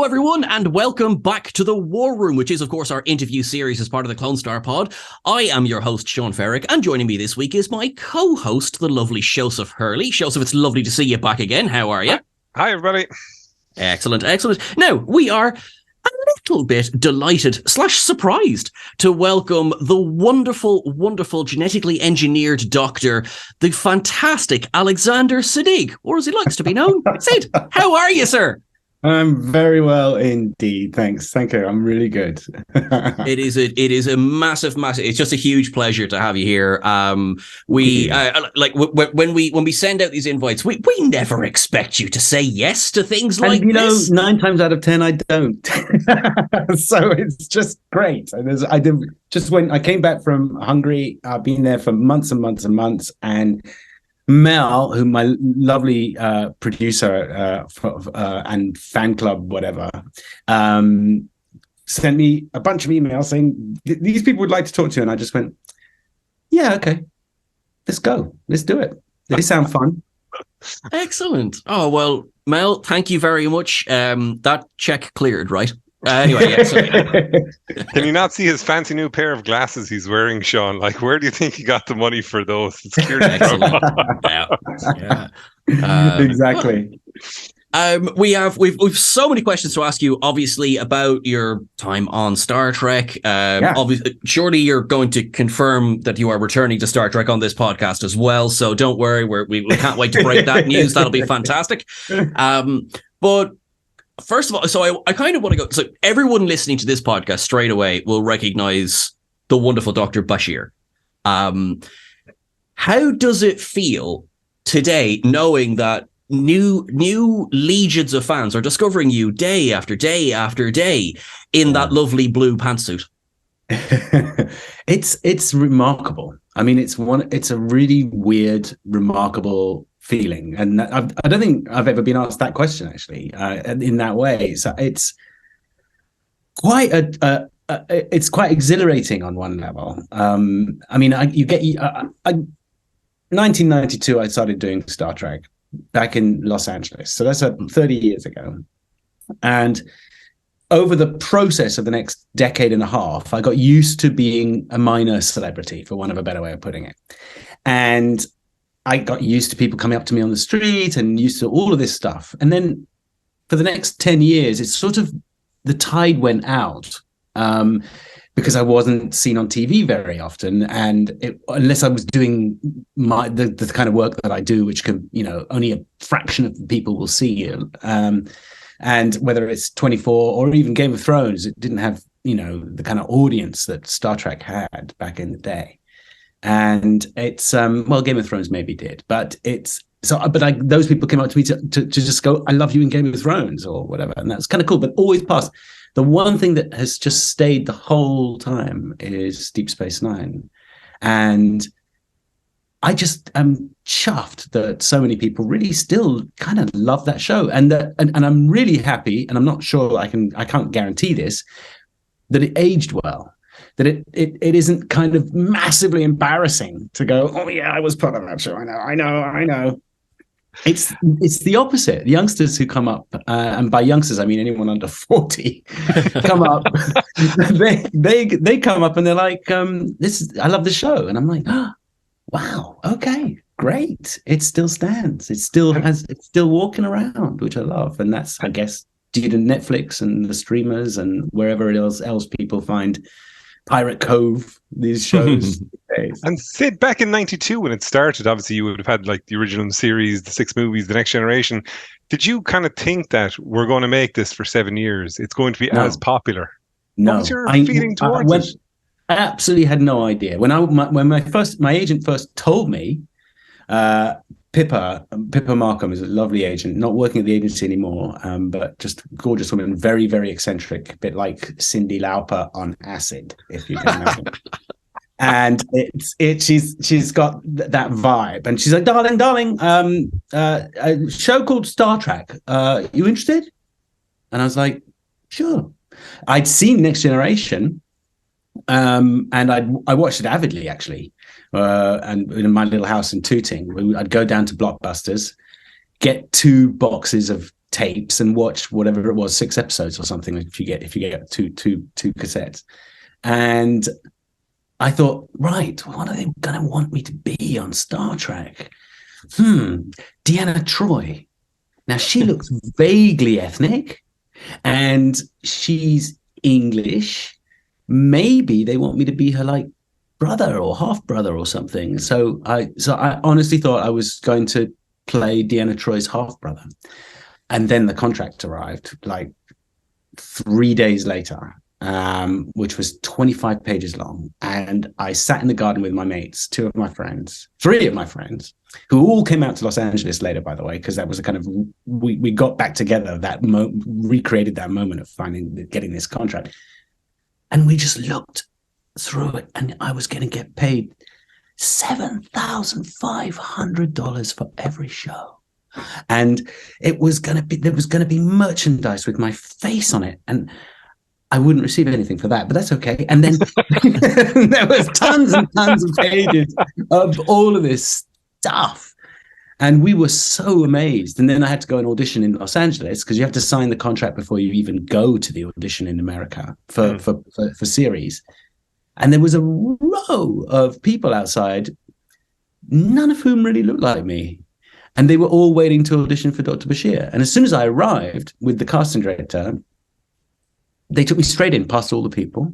everyone, and welcome back to the War Room, which is, of course, our interview series as part of the Clonestar pod. I am your host, Sean Ferrick, and joining me this week is my co-host, the lovely Seosamh Hurley. Seosamh, it's lovely to see you back again. How are you? Hi, everybody. Excellent, excellent. Now, we are a little bit delighted / surprised to welcome the wonderful, wonderful genetically engineered doctor, the fantastic Alexander Siddig, or as he likes to be known, Sid. How are you, sir? I'm very well indeed. Thanks. Thank you. I'm really good. It is a massive, it's just a huge pleasure to have you here. When we send out these invites, we never expect you to say yes to things like this. 9 times out of 10, I don't. So it's just great. When I came back from Hungary, I've been there for months and months and months, and Mel, who my lovely producer and fan club, whatever, sent me a bunch of emails saying these people would like to talk to you, and I just went, "Yeah, okay, let's go, let's do it. They sound fun." Excellent. Oh well, Mel, thank you very much. That check cleared, right? Anyway, yeah, Can you not see his fancy new pair of glasses he's wearing, Sean? Like, where do you think he got the money for those? It's clearly excellent. Exactly. We've so many questions to ask you, obviously, about your time on Star Trek. Obviously, surely you're going to confirm that you are returning to Star Trek on this podcast as well. So don't worry, we can't wait to break that news. That'll be fantastic. But first of all, so I kind of want to go. So everyone listening to this podcast straight away will recognize the wonderful Dr. Bashir. How does it feel today, knowing that new legions of fans are discovering you day after day after day in that lovely blue pantsuit? It's remarkable. I mean, it's a really weird, remarkable feeling, and I don't think I've ever been asked that question actually in that way. So it's quite it's quite exhilarating on one level. I mean, 1992, I started doing Star Trek back in Los Angeles, so that's 30 years ago, and over the process of the next decade and a half, I got used to being a minor celebrity, for want of a better way of putting it, and I got used to people coming up to me on the street and used to all of this stuff. And then for the next 10 years, it's sort of the tide went out because I wasn't seen on TV very often. And unless I was doing the kind of work that I do, which can, only a fraction of the people will see you. And whether it's 24 or even Game of Thrones, it didn't have, the kind of audience that Star Trek had back in the day. And it's Game of Thrones maybe did, but those people came up to me to just go, "I love you in Game of Thrones" or whatever, and that's kind of cool, but always past. The one thing that has just stayed the whole time is Deep Space Nine, and I just am chuffed that so many people really still kind of love that show, and I'm really happy, and I'm not sure I can't guarantee this, that it aged well. That it isn't kind of massively embarrassing to go, "Oh yeah, I was part of that show. I know." It's the opposite. The youngsters who come up, and by youngsters I mean anyone under 40, come up. they come up and they're like, I love the show," and I'm like, "Oh, wow, okay, great. It still stands. It's still walking around," which I love, and that's, I guess, due to Netflix and the streamers and wherever else people find Pirate Cove, these shows. And Sid, back in 92 when it started, obviously you would have had like the original series, the 6 movies, The Next Generation. Did you kind of think that we're going to make this for 7 years? It's going to be as popular? No. What was your feeling towards it? I absolutely had no idea. When my agent first told me, Pippa Markham is a lovely agent, not working at the agency anymore, but just gorgeous woman, very, very eccentric, a bit like Cyndi Lauper on acid, if you can imagine. And she's got that vibe, and she's like, darling, a show called Star Trek. You interested? And I was like, sure. I'd seen Next Generation, and I watched it avidly actually. And in my little house in Tooting, I'd go down to Blockbusters, get 2 boxes of tapes and watch whatever it was, 6 episodes or something. If you get two cassettes, and I thought, right, what are they going to want me to be on Star Trek? Deanna Troi. Now she looks vaguely ethnic, and she's English. Maybe they want me to be her like brother or half brother or something. So I honestly thought I was going to play Deanna Troi's half brother. And then the contract arrived like 3 days later, which was 25 pages long. And I sat in the garden with my mates, 3 of my friends, who all came out to Los Angeles later, by the way, because that was a kind of, we got back together, recreated that moment of getting this contract. And we just looked through it, and I was going to get paid $7,500 for every show. And there was going to be merchandise with my face on it, and I wouldn't receive anything for that, but that's okay. And then there was tons and tons of pages of all of this stuff, and we were so amazed. And then I had to go and audition in Los Angeles, because you have to sign the contract before you even go to the audition in America for series. And there was a row of people outside, none of whom really looked like me. And they were all waiting to audition for Dr. Bashir. And as soon as I arrived with the casting director, they took me straight in past all the people.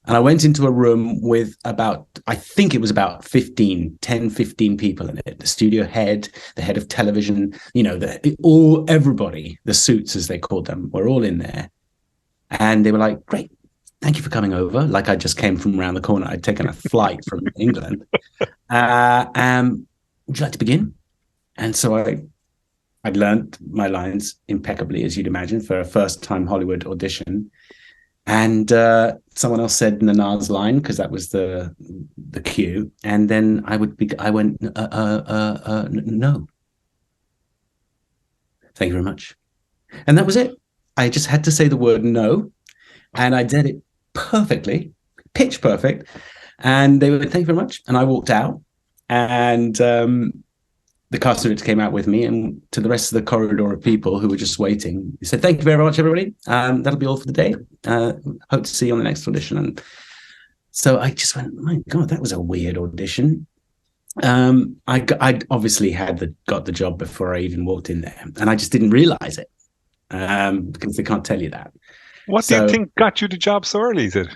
And I went into a room with I think it was about 15 people in it. The studio head, the head of television, everybody, the suits as they called them, were all in there. And they were like, great, thank you for coming over. Like I just came from around the corner. I'd taken a flight from England. Would you like to begin? And so I'd learned my lines impeccably, as you'd imagine, for a first-time Hollywood audition. And someone else said Nanar's line, because that was the cue. And then I went, no. Thank you very much. And that was it. I just had to say the word no. And I did it perfectly, pitch perfect. And they went, thank you very much. And I walked out. And the casting director came out with me, and to the rest of the corridor of people who were just waiting, he said, thank you very much, everybody. That'll be all for the day. Hope to see you on the next audition. And so I just went, my God, that was a weird audition. I obviously got the job before I even walked in there, and I just didn't realize it, because they can't tell you that. What do you think got you the job so early, is it?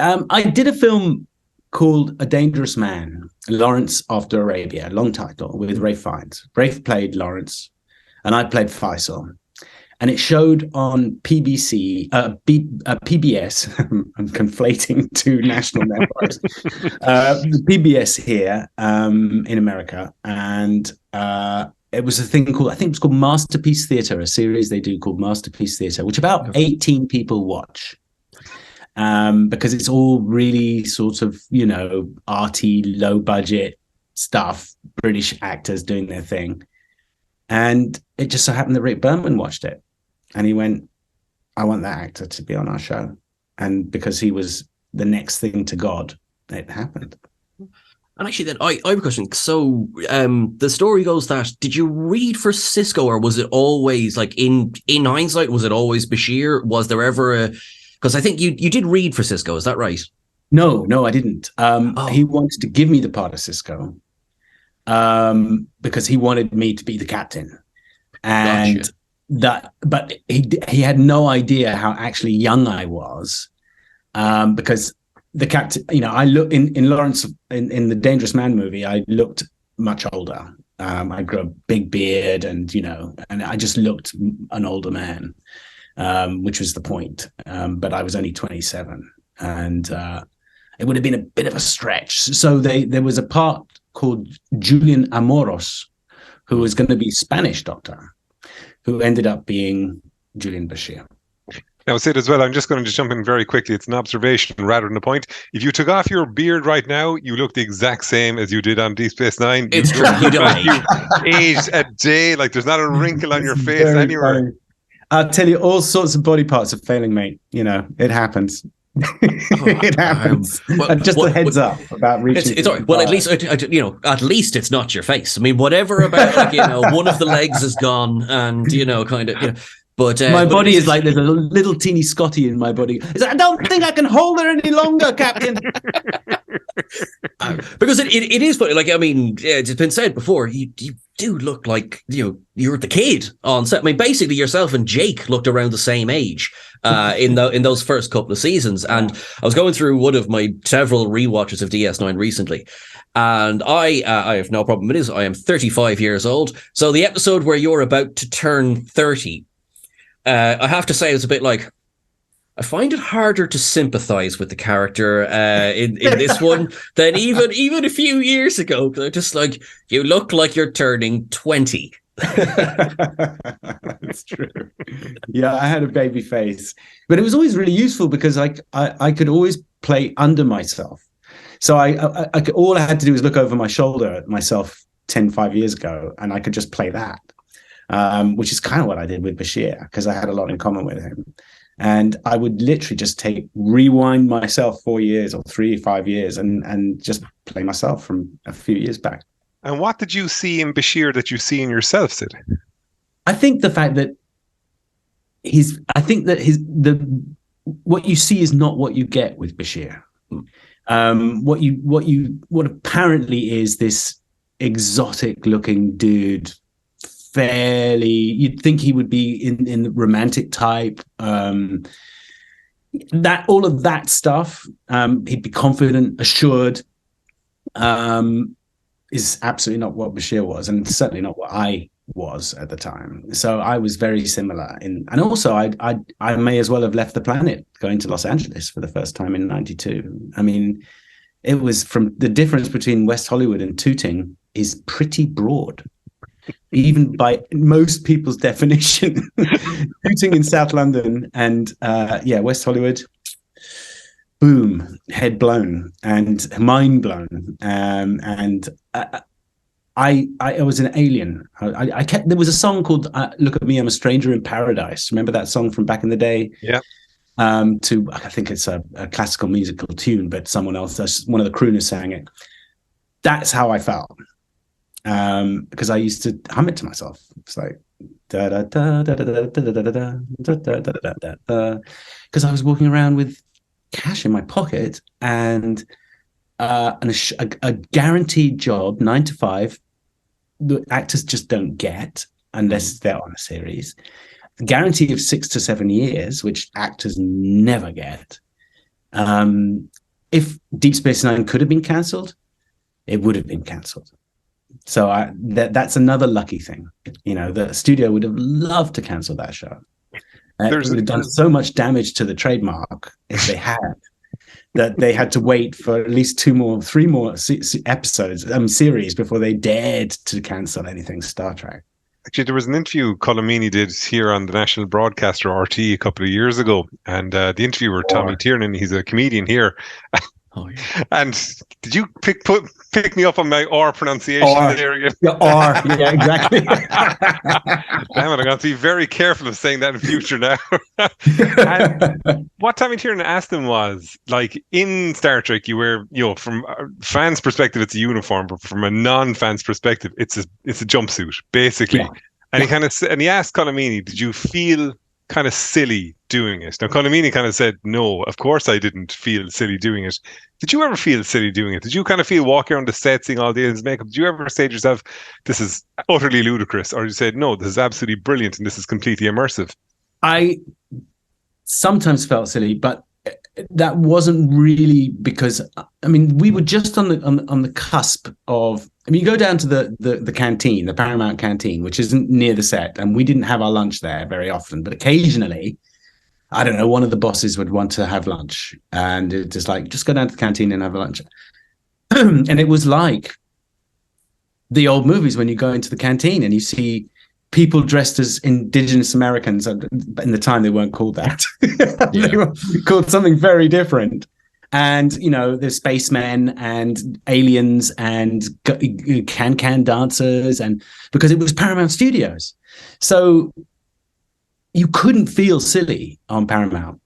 I did a film called A Dangerous Man, Lawrence After Arabia, long title, with Ralph Fiennes. Ralph played Lawrence, and I played Faisal. And it showed on PBS. I'm conflating two national networks. The PBS here in America. And it was a thing called, I think it was called Masterpiece Theatre, a series they do called Masterpiece Theatre, which about 18 people watch. Because it's all really sort of, arty, low budget stuff, British actors doing their thing. And it just so happened that Rick Berman watched it, and he went, I want that actor to be on our show. And because he was the next thing to God, it happened. And actually, then I have a question. So the story goes that, did you read for Sisko, or was it always, like, in hindsight, was it always Bashir? Was there ever because I think you did read for Sisko, is that right? No, I didn't. He wanted to give me the part of Sisko because he wanted me to be the captain. And gotcha. But he had no idea how actually young I was, because the captain, I look in Lawrence, in the Dangerous Man movie, I looked much older. I grew a big beard, and I just looked an older man. Which was the point. But I was only 27, and it would have been a bit of a stretch. So there was a part called Julian Amoros, who was going to be Spanish doctor, who ended up being Julian Bashir. Now, Sid, as well, I'm just going to jump in very quickly. It's an observation rather than a point. If you took off your beard right now, you look the exact same as you did on Deep Space Nine. It's true. You aged a day. Like, there's not a wrinkle on your face anywhere. Funny. I'll tell you, all sorts of body parts are failing, mate. It happens. It happens. Just a heads up about reaching. It's all right. Well, at least at least it's not your face. I mean, whatever about one of the legs is gone, and kind of. But my body is like there's a little teeny Scotty in my body. I don't think I can hold her any longer, Captain. Because it is funny. Like, I mean, it's been said before. You do look like you're the kid on set. I mean, basically, yourself and Jake looked around the same age in those first couple of seasons. And I was going through one of my several rewatches of DS9 recently. And I have no problem with this. I am 35 years old. So the episode where you're about to turn 30. I have to say, it's a bit like, I find it harder to sympathize with the character in this one than even a few years ago. They're just like, you look like you're turning 20. That's true. Yeah, I had a baby face, but it was always really useful because I could always play under myself. So all I had to do was look over my shoulder at myself 5 years ago, and I could just play that. Which is kind of what I did with Bashir, because I had a lot in common with him. And I would literally just rewind myself 4 years or 5 years and just play myself from a few years back. And what did you see in Bashir that you see in yourself, Sid? I think the fact that what you see is not what you get with Bashir. What apparently is this exotic looking dude, fairly, you'd think he would be in the romantic type, that all of that stuff, he'd be confident, assured, is absolutely not what Bashir was, and certainly not what I was at the time. So I was very similar and also I may as well have left the planet going to Los Angeles for the first time in 92. I mean, it was from the difference between West Hollywood and Tooting is pretty broad. Even by most people's definition. Shooting in South London and West Hollywood, boom, head blown and mind blown. I was an alien. There was a song called "Look at Me, I'm a Stranger in Paradise." Remember that song from back in the day? Yeah. I think it's a classical musical tune, but someone else, one of the crooners sang it. That's how I felt. Because I used to hum it to myself. It's like da da da da da da da da da da da da da. Because I was walking around with cash in my pocket and a guaranteed job, 9 to 5. The actors just don't get unless they're on a series. A guarantee of 6 to 7 years, which actors never get. If Deep Space Nine could have been cancelled, it would have been cancelled. So that's another lucky thing. The studio would have loved to cancel that show. It would have done so much damage to the trademark if they had, that they had to wait for at least 3 more episodes, series before they dared to cancel anything Star Trek. Actually, there was an interview Colomini did here on the national broadcaster RT a couple of years ago, and the interviewer, Tommy Tiernan, he's a comedian here. Oh, yeah. And did you pick me up on my R pronunciation there again? The R, yeah, exactly. Damn it, I'm going to be very careful of saying that in future now. And what Tommy Tiernan asked him was, like, in Star Trek, you wear, from a fan's perspective, it's a uniform, but from a non-fan's perspective, it's a jumpsuit, basically. Yeah. And he asked Colomini, did you feel kind of silly doing it? Now, Colomini kind of said, no, of course I didn't feel silly doing it. Did you ever feel silly doing it? Did you kind of feel walking around the set, seeing all the aliens' makeup? Did you ever say to yourself, this is utterly ludicrous? Or did you say, no, this is absolutely brilliant and this is completely immersive? I sometimes felt silly, but that wasn't really because, we were just on the cusp of, you go down to the canteen, the Paramount canteen, which isn't near the set, and we didn't have our lunch there very often, but occasionally, I don't know, one of the bosses would want to have lunch, and it's just like, just go down to the canteen and have lunch. And it was like the old movies when you go into the canteen and you see people dressed as Indigenous Americans. In the time, they weren't called that. They were called something very different. And, there's spacemen and aliens and can dancers, and because it was Paramount Studios. So you couldn't feel silly on Paramount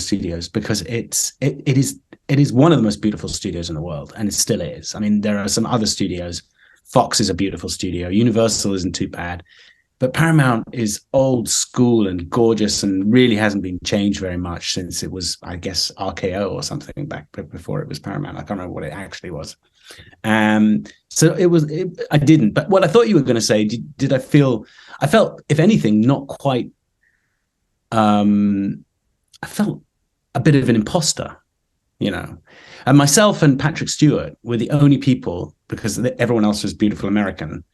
Studios, because it is one of the most beautiful studios in the world, and it still is. I mean, there are some other studios. Fox is a beautiful studio. Universal isn't too bad. But Paramount is old school and gorgeous, and really hasn't been changed very much since it was, I guess, RKO or something back before it was Paramount. I can't remember what it actually was. So I didn't. But what I thought you were going to say, did I feel? I felt, if anything, not quite. I felt a bit of an imposter, and myself and Patrick Stewart were the only people, because everyone else was beautiful American,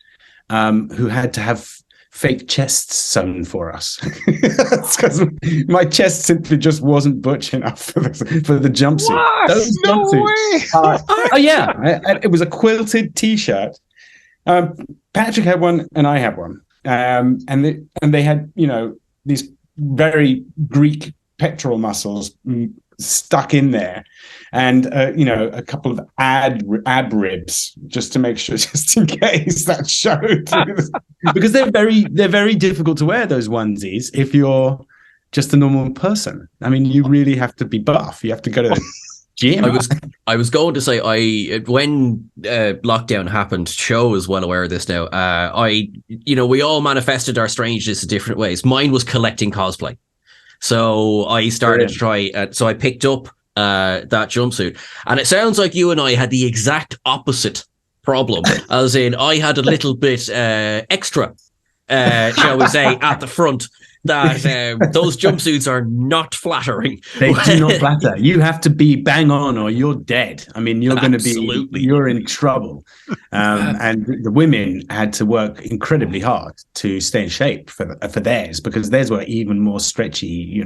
who had to have fake chests sewn for us. Because my chest simply just wasn't butch enough for the jumpsuit. What? Those no jumpsuits, way! Oh yeah, it was a quilted T-shirt. Patrick had one, and I had one, and they had these very Greek pectoral muscles stuck in there, and a couple of ab ribs just to make sure, just in case that showed, because they're very difficult to wear, those onesies, if you're just a normal person. I mean, you really have to be buff. You have to go to the gym. I was going to say, when lockdown happened, Cho is well aware of this now. We all manifested our strangeness in different ways. Mine was collecting cosplay. So I started to try. So I picked up that jumpsuit, and it sounds like you and I had the exact opposite problem. As in, I had a little bit extra, shall we say, at the front. That those jumpsuits are not flattering. They do not flatter. You have to be bang on, or you're dead. I mean, you're going to be. You're in trouble. And the women had to work incredibly hard to stay in shape for theirs, because theirs were even more stretchy.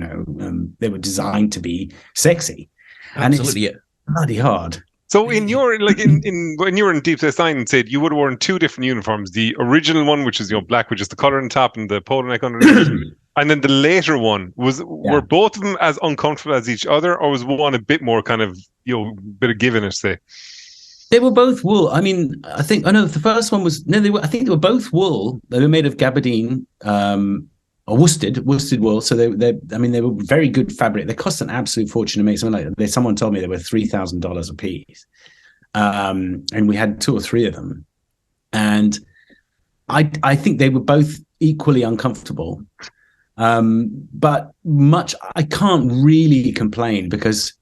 They were designed to be sexy. Absolutely, and it's bloody hard. So in your when you were in Deep Space Nine, said you would have worn two different uniforms: the original one, which is black, which is the collar on top and the polo neck underneath, and then the later one were both of them as uncomfortable as each other, or was one a bit more kind of bit of giving it, say? They were both wool. I mean, I the first one was I think they were both wool. They were made of gabardine, or worsted wool. So they were very good fabric. They cost an absolute fortune to make. Someone told me they were $3,000 a piece, and we had 2 or 3 of them. And I think they were both equally uncomfortable, but I can't really complain, because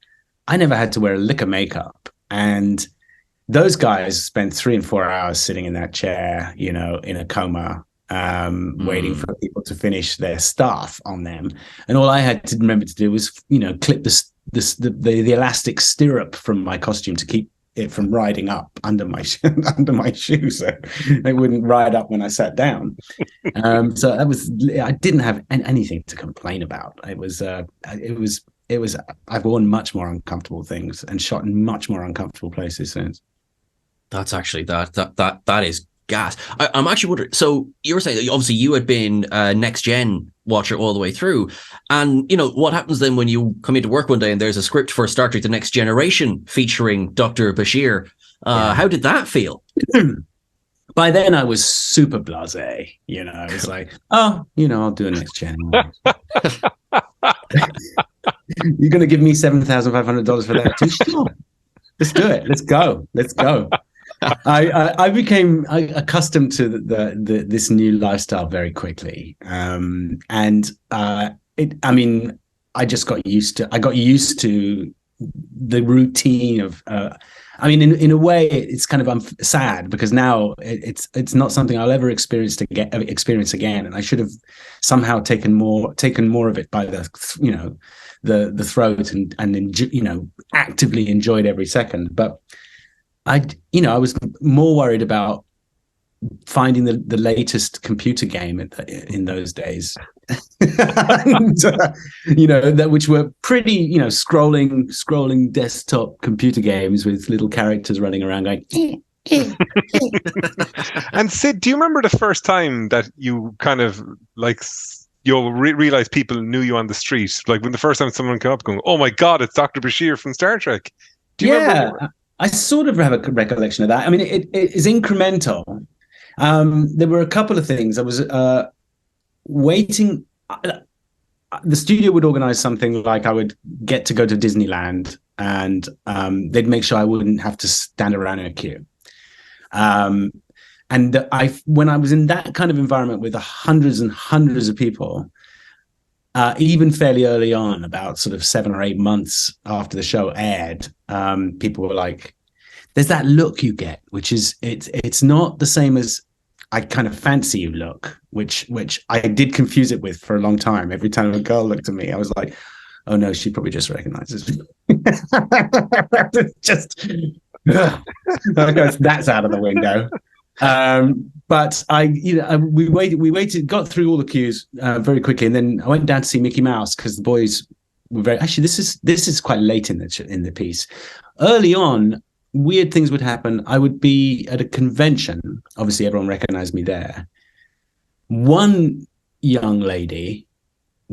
I never had to wear a lick of makeup, and those guys spent 3 and 4 hours sitting in that chair, in a coma, waiting for people to finish their stuff on them, and all I had to remember to do was clip the elastic stirrup from my costume to keep it from riding up under my shoe, so they wouldn't ride up when I sat down. So I didn't have anything to complain about. It was I've worn much more uncomfortable things and shot in much more uncomfortable places since. That's actually that is gas. I'm actually wondering, so you were saying obviously you had been a next gen watcher all the way through, and what happens then when you come into work one day and there's a script for Star Trek The Next Generation featuring Dr. Bashir? How did that feel? By then I was super blasé, I was like, I'll do a next gen. You're going to give me $7,500 for that too? Sure. Let's do it. Let's go. I became accustomed to this new lifestyle very quickly, and I just got used to. I got used to the routine of. In a way, it's kind of sad, because now it's not something I'll ever experience again, and I should have somehow taken more of it by the throat and actively enjoyed every second, but. I was more worried about finding the latest computer game in those days, and, which were pretty, scrolling desktop computer games with little characters running around going. And Sid, do you remember the first time that you kind of realized people knew you on the street? Like when the first time someone came up going, "Oh my God, it's Dr. Bashir from Star Trek." Do you remember? I sort of have a recollection of that. I mean, it is incremental. There were a couple of things. I was waiting. the studio would organize something like I would get to go to Disneyland, and they'd make sure I wouldn't have to stand around in a queue. And when I was in that kind of environment with hundreds and hundreds of people, even fairly early on, about sort of 7 or 8 months after the show aired, people were like, there's that look you get, which is, it's not the same as I kind of fancy you look, which I did confuse it with for a long time. Every time a girl looked at me, I was like, oh no, she probably just recognizes me. Just that's out of the window. But we waited, got through all the queues very quickly, and then I went down to see Mickey Mouse because the boys were very. Actually, this is quite late in the piece. Early on, weird things would happen. I would be at a convention. Obviously, everyone recognized me there. One young lady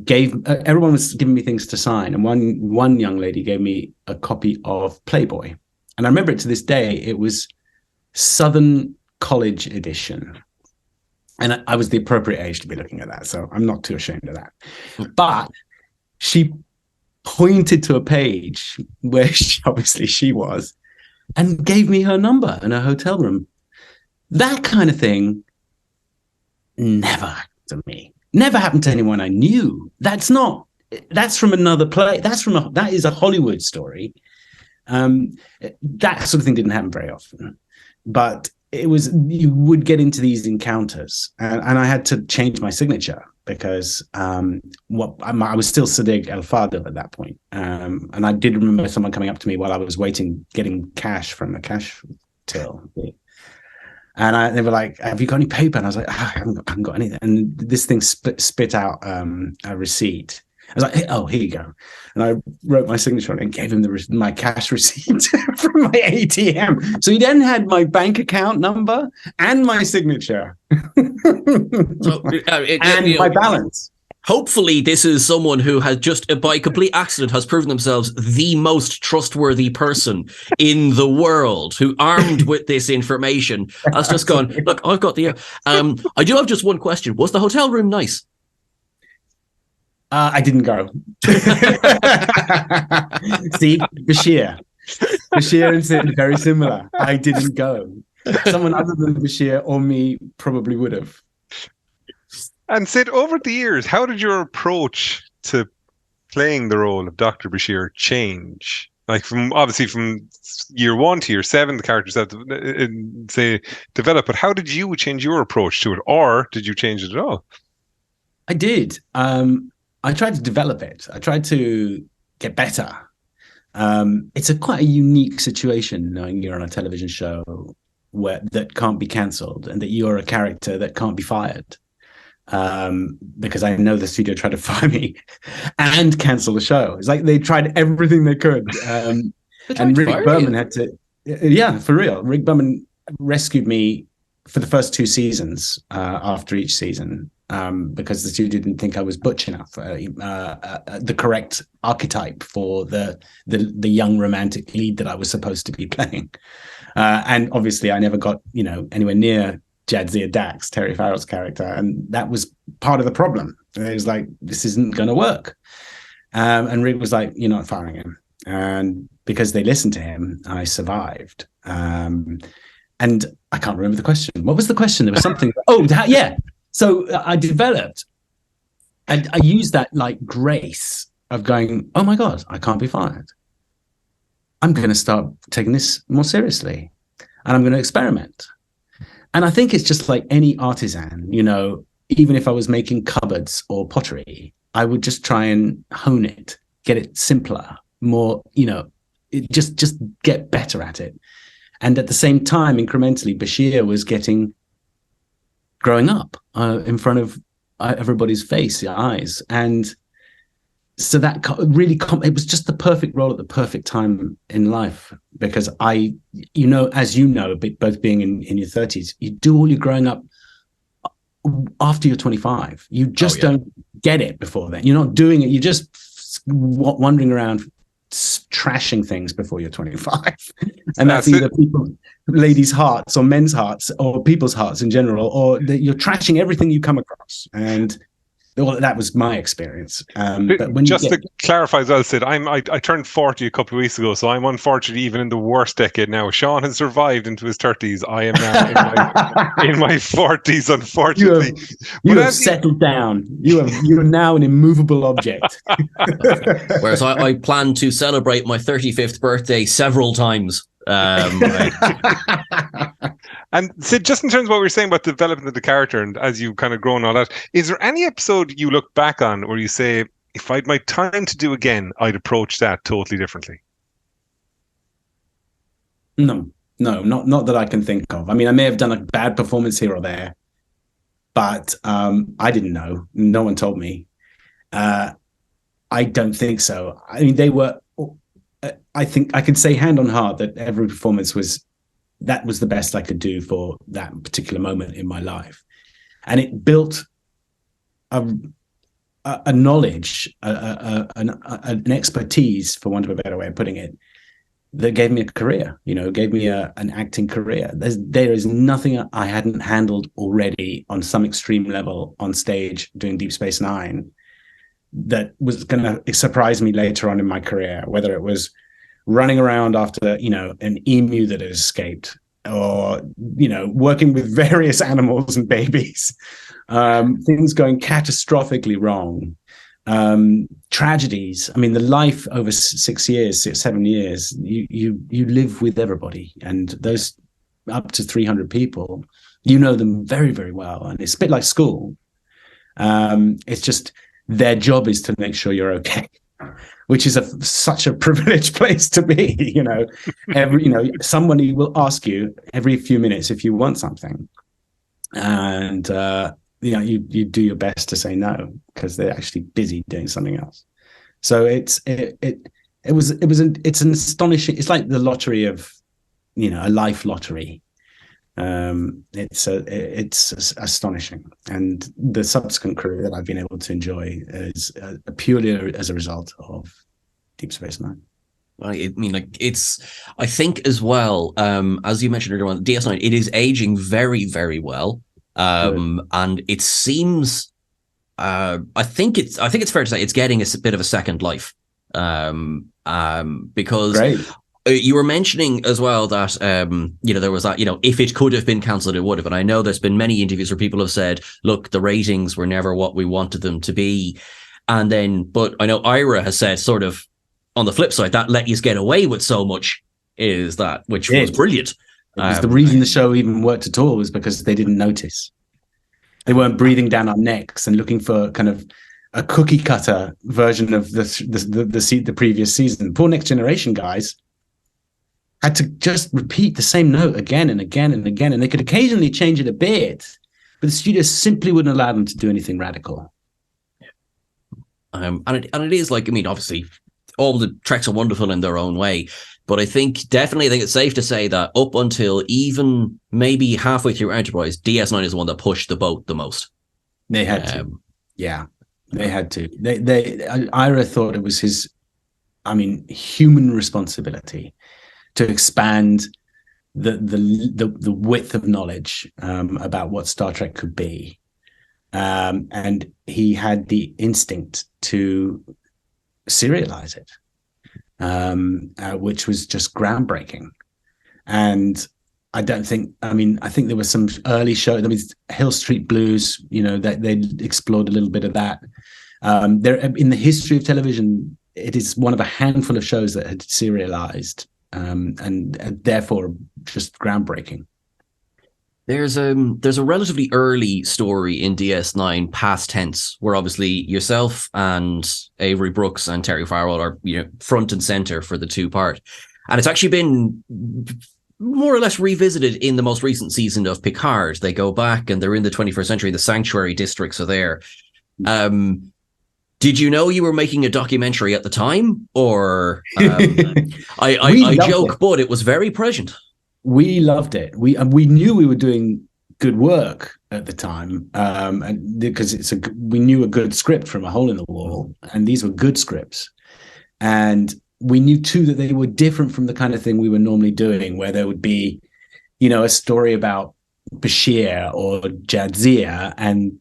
everyone was giving me things to sign, and one young lady gave me a copy of Playboy, and I remember it to this day. It was Southern College edition, and I was the appropriate age to be looking at that, so I'm not too ashamed of that. But she pointed to a page where she was, and gave me her number in her hotel room. That kind of thing never happened to me. Never happened to anyone I knew. That's from another play. That is a Hollywood story. That sort of thing didn't happen very often, but you would get into these encounters, and I had to change my signature because I was still Siddig El Fado at that point. And I did remember someone coming up to me while I was waiting, getting cash from the cash till. And they were like, have you got any paper? And I was like, I haven't got anything. And this thing spit out a receipt. I was like, hey, oh, here you go. And I wrote my signature on it and gave him my cash receipt from my ATM. So he then had my bank account number and my signature. And my balance. Hopefully this is someone who has just, by complete accident, has proven themselves the most trustworthy person in the world, who, armed with this information, has just gone, look, I've got the... I do have just one question. Was the hotel room nice? I didn't go. See, Bashir and Sid, very similar. I didn't go. Someone other than Bashir or me probably would have. And Sid, over the years, how did your approach to playing the role of Dr. Bashir change? Like from year 1 to year 7, the characters have to develop. But how did you change your approach to it, or did you change it at all? I did. I tried to develop it. I tried to get better. It's quite a unique situation knowing you're on a television show that can't be cancelled, and that you're a character that can't be fired. Because I know the studio tried to fire me and cancel the show. It's like they tried everything they could. And Rick Berman had to, yeah, for real. Rick Berman rescued me for the first 2 seasons after each season. Because the studio didn't think I was butch enough, the correct archetype for the young romantic lead that I was supposed to be playing. And obviously I never got, anywhere near Jadzia Dax, Terry Farrell's character. And that was part of the problem. It was like, this isn't going to work. And Rick was like, you're not firing him. And because they listened to him, I survived. And I can't remember the question. What was the question? There was something. Yeah. So I developed, and I used that like grace of going, oh my God, I can't be fired. I'm going to start taking this more seriously, and I'm going to experiment. And I think it's just like any artisan, even if I was making cupboards or pottery, I would just try and hone it, get it simpler, more, just get better at it. And at the same time, incrementally, Bashir was growing up in front of everybody's eyes. And so that really, it was just the perfect role at the perfect time in life, because as both being in your 30s, you do all your growing up after you're 25. You just don't get it before then. You're not doing it. You're just wandering around trashing things before you're 25. And that's either ladies' hearts or men's hearts or people's hearts in general, or you're trashing everything you come across. And Well, that was my experience. But when to clarify as well, Sid, I turned 40 a couple of weeks ago, so I'm unfortunately even in the worst decade now. Sean has survived into his 30s. I am now in my 40s, unfortunately. You have settled down. You are now an immovable object. Whereas I plan to celebrate my 35th birthday several times. And Sid, just in terms of what we were saying about the development of the character and as you kind of grow and all that, is there any episode you look back on where you say, if I'd my time to do again, I'd approach that totally differently? No, not that I can think of. I mean, I may have done a bad performance here or there, but I didn't know. No one told me. I don't think so. I mean, they were. I think I could say hand on heart that every performance was the best I could do for that particular moment in my life, and it built a knowledge, an expertise, for want of a better way of putting it, that gave me a career. Gave me an acting career. There is nothing I hadn't handled already on some extreme level on stage doing Deep Space Nine that was going to surprise me later on in my career, whether it was running around after, an emu that had escaped, or, working with various animals and babies, things going catastrophically wrong, tragedies. I mean, the life over 7 years, you live with everybody, and those up to 300 people, you know them very, very well. And it's a bit like school. It's just, their job is to make sure you're okay, which is such a privileged place to be. Somebody will ask you every few minutes if you want something, and you do your best to say no because they're actually busy doing something else. So it's an astonishing. It's like the lottery of, a life lottery. It's astonishing, and the subsequent career that I've been able to enjoy is purely as a result of Deep Space Nine. I mean, I think as well, as you mentioned earlier on, DS9, it is aging very, very well, and it seems, I think it's fair to say it's getting a bit of a second life, because. Great. You were mentioning as well that, there was that, if it could have been cancelled, it would have. And I know there's been many interviews where people have said, look, the ratings were never what we wanted them to be. But I know Ira has said sort of on the flip side, that let you get away with so much which was brilliant. The reason the show even worked at all was because they didn't notice. They weren't breathing down our necks and looking for kind of a cookie cutter version of the previous season. Poor Next Generation guys had to just repeat the same note again and again and again, and they could occasionally change it a bit, but the studios simply wouldn't allow them to do anything radical. And it is like, I mean, obviously, all the treks are wonderful in their own way, but I think it's safe to say that up until even maybe halfway through Enterprise, DS9 is the one that pushed the boat the most. They had to. Yeah, they had to. Ira thought it was his, human responsibility to expand the width of knowledge about what Star Trek could be. And he had the instinct to serialize it, which was just groundbreaking. And I think there was some early show. Hill Street Blues, that they explored a little bit of that. There, in the history of television, it is one of a handful of shows that had serialized, and therefore just groundbreaking. There's a relatively early story in DS9, past tense, where obviously yourself and Avery Brooks and Terry Farrell are front and center for the two-part, and it's actually been more or less revisited in the most recent season of Picard. They go back and they're in the 21st century. The sanctuary districts are there. Did you know you were making a documentary at the time, or I joke, but it was very prescient. We loved it. We knew we were doing good work at the time, and because we knew a good script from A Hole in the Wall, and these were good scripts. And we knew too that they were different from the kind of thing we were normally doing, where there would be, a story about Bashir or Jadzia and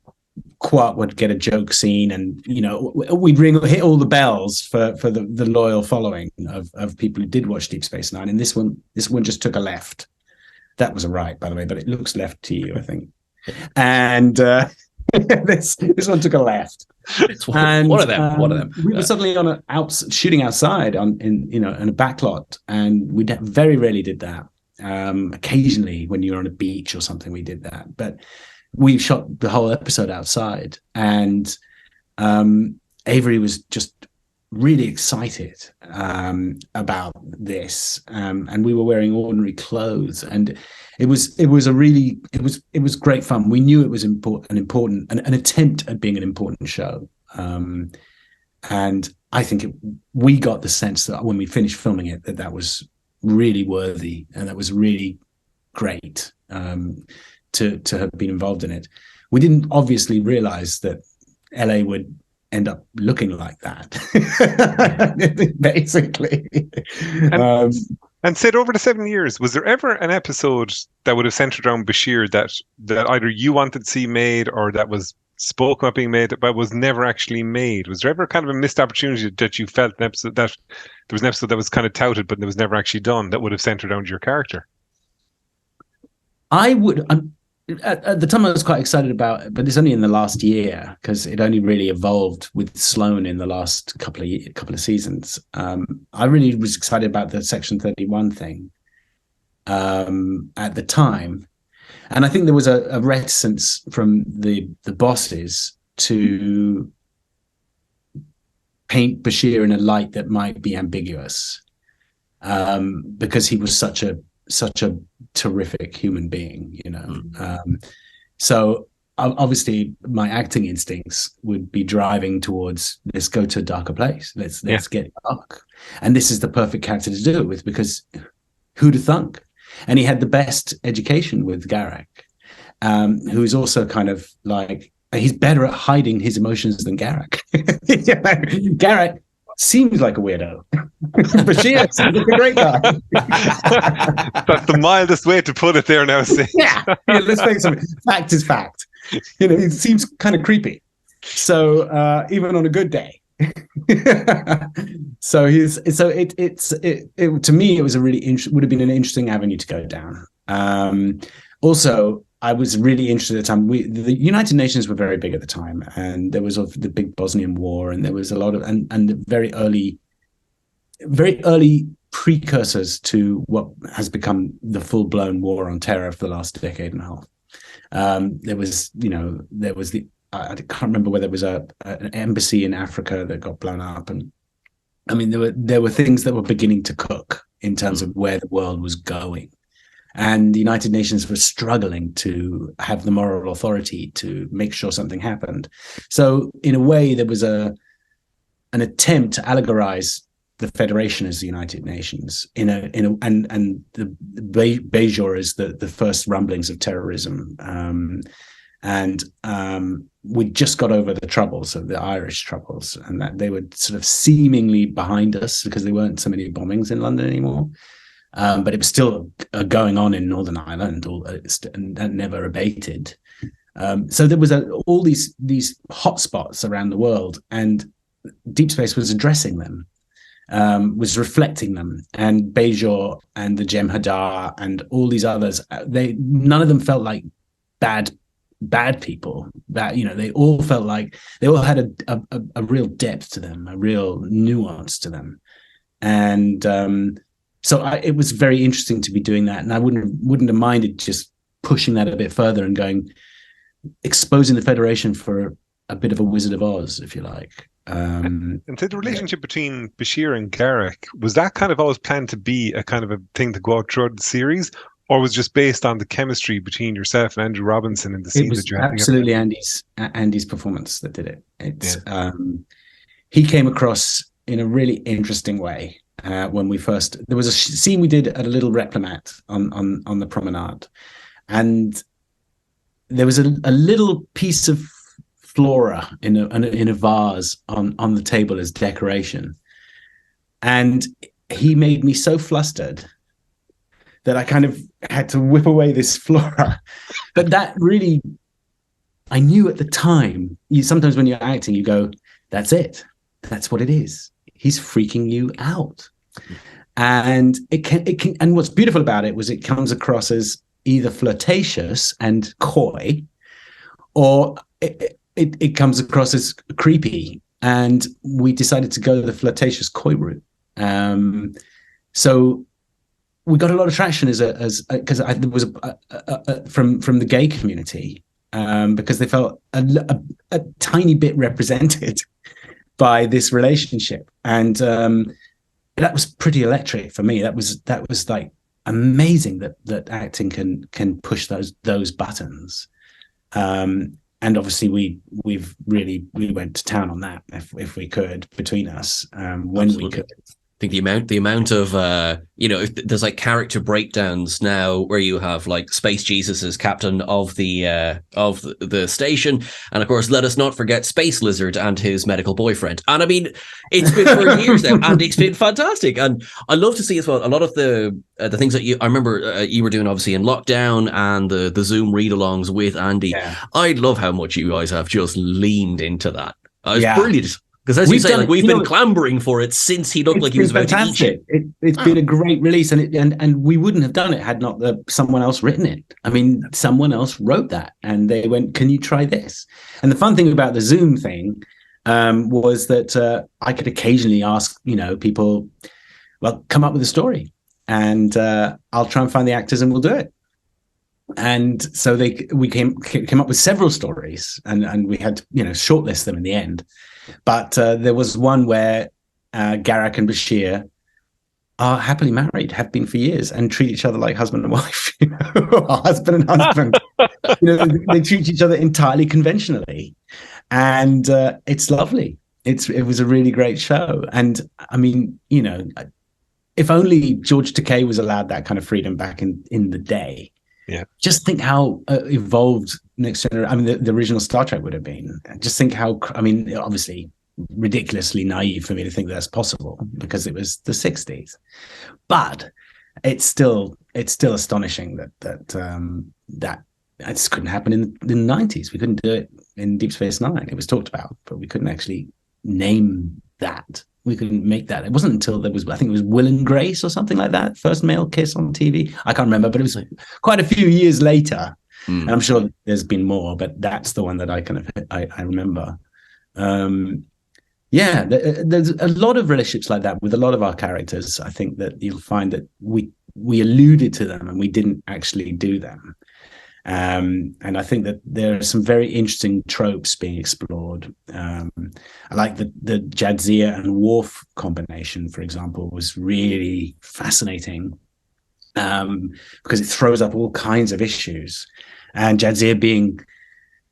Quark would get a joke scene, and we'd hit all the bells for the loyal following of people who did watch Deep Space Nine. And this one just took a left. That was a right, by the way, but it looks left to you, I think. And this one took a left. It's one of them. We were suddenly shooting outside in a backlot, and we very rarely did that. Occasionally, when you're on a beach or something, we did that, but we shot the whole episode outside. And Avery was just really excited about this, and we were wearing ordinary clothes, and it was great fun. We knew it was an attempt at being an important show, and I think we got the sense that when we finished filming it, that was really worthy, and that was really great to have been involved in it. We didn't obviously realize that LA would end up looking like that, basically. And Sid, over the 7 years, was there ever an episode that would have centered around Bashir that either you wanted to see made, or that was spoken about being made but was never actually made? Was there ever kind of a missed opportunity that you felt that there was an episode that was kind of touted but that was never actually done, that would have centered around your character? I would. At the time, I was quite excited about it, but it's only in the last year, because it only really evolved with Sloan in the last couple of seasons. I really was excited about the Section 31 thing at the time, and I think there was a reticence from the bosses to paint Bashir in a light that might be ambiguous, because he was such a terrific human being, so obviously my acting instincts would be driving towards, let's go to a darker place, let's get dark, and this is the perfect character to do it with, because who'd have thunk? And he had the best education with Garak, who's also kind of like, he's better at hiding his emotions than Garak. Garak seems like a weirdo. Bashir seems like a great guy. That's the mildest way to put it there now, Sid. Yeah, let's face it. Fact is fact. He seems kind of creepy. So even on a good day. To me, it was would have been an interesting avenue to go down. Also, I was really interested at the time. The United Nations were very big at the time, and there was the big Bosnian War, and there was a lot of and very early precursors to what has become the full-blown war on terror for the last decade and a half. There was I can't remember whether it was an embassy in Africa that got blown up, and I mean there were things that were beginning to cook in terms of where the world was going. And the United Nations were struggling to have the moral authority to make sure something happened. So in a way, there was an attempt to allegorize the Federation as the United Nations and the Bajor is the first rumblings of terrorism. We just got over the troubles of the Irish troubles, and that they were sort of seemingly behind us because there weren't so many bombings in London anymore. But it was still going on in Northern Ireland, and that never abated. So there was all these hotspots around the world, and Deep Space was addressing them, was reflecting them. And Bajor and the Jem'Hadar and all these others, none of them felt like bad people. That they all felt like they all had a real depth to them, a real nuance to them, and so it was very interesting to be doing that, and I wouldn't have minded just pushing that a bit further and exposing the Federation for a bit of a Wizard of Oz, if you like. And so the relationship between Bashir and Garak, was that kind of always planned to be a kind of a thing to go out throughout the series, or was it just based on the chemistry between yourself and Andrew Robinson in the scene that you had? Absolutely Andy's performance that did it. He came across in a really interesting way. When there was a scene we did at a little Replimat on the promenade, and there was a little piece of flora in a vase on the table as decoration, and he made me so flustered that I kind of had to whip away this flora. But that really I knew at the time, sometimes when you're acting, you go, that's it. That's what it is. He's freaking you out. And it can, and what's beautiful about it was it comes across as either flirtatious and coy, or it comes across as creepy. And we decided to go the flirtatious coy route. So we got a lot of traction because there was from the gay community, because they felt a tiny bit represented by this relationship, and that was pretty electric for me. That was like amazing that acting can push those buttons. And obviously we went to town on that if we could, between us, when Absolutely. we could. I think the amount of if there's like character breakdowns now where you have like Space Jesus as captain of the station, and of course let us not forget Space Lizard and his medical boyfriend. And I mean, it's been for years now, and it's been fantastic. And I love to see as well a lot of the things that I remember you were doing obviously in lockdown, and the Zoom read-alongs with Andy. Yeah. I love how much you guys have just leaned into that. It's brilliant. Because as you say, like we've been clambering for it since he looked like he was about to eat it. It's been a great release, and we wouldn't have done it had not someone else written it. I mean, someone else wrote that, and they went, "Can you try this?" And the fun thing about the Zoom thing was that I could occasionally ask, people, "Well, come up with a story, and I'll try and find the actors, and we'll do it." And so we came up with several stories, and we had to shortlist them in the end. But there was one where Garak and Bashir are happily married, have been for years, and treat each other like husband and wife, husband and husband. They treat each other entirely conventionally, and it's lovely. It was a really great show, and I mean, if only George Takei was allowed that kind of freedom back in the day. Yeah. Just think how evolved Next Generation. I mean, the original Star Trek would have been. Just think how. I mean, obviously, ridiculously naive for me to think that's possible because it was the '60s, but it's still astonishing that it just couldn't happen in the '90s. We couldn't do it in Deep Space Nine. It was talked about, but we couldn't actually name that. We couldn't make that. It wasn't until there was, I think it was Will and Grace or something like that, first male kiss on TV. I can't remember, but it was quite a few years later. And I'm sure there's been more, but that's the one that I remember. There's a lot of relationships like that with a lot of our characters. I think that you'll find that we alluded to them and we didn't actually do them. And I think that there are some very interesting tropes being explored. I like the Jadzia and Worf combination, for example, was really fascinating because it throws up all kinds of issues. And Jadzia being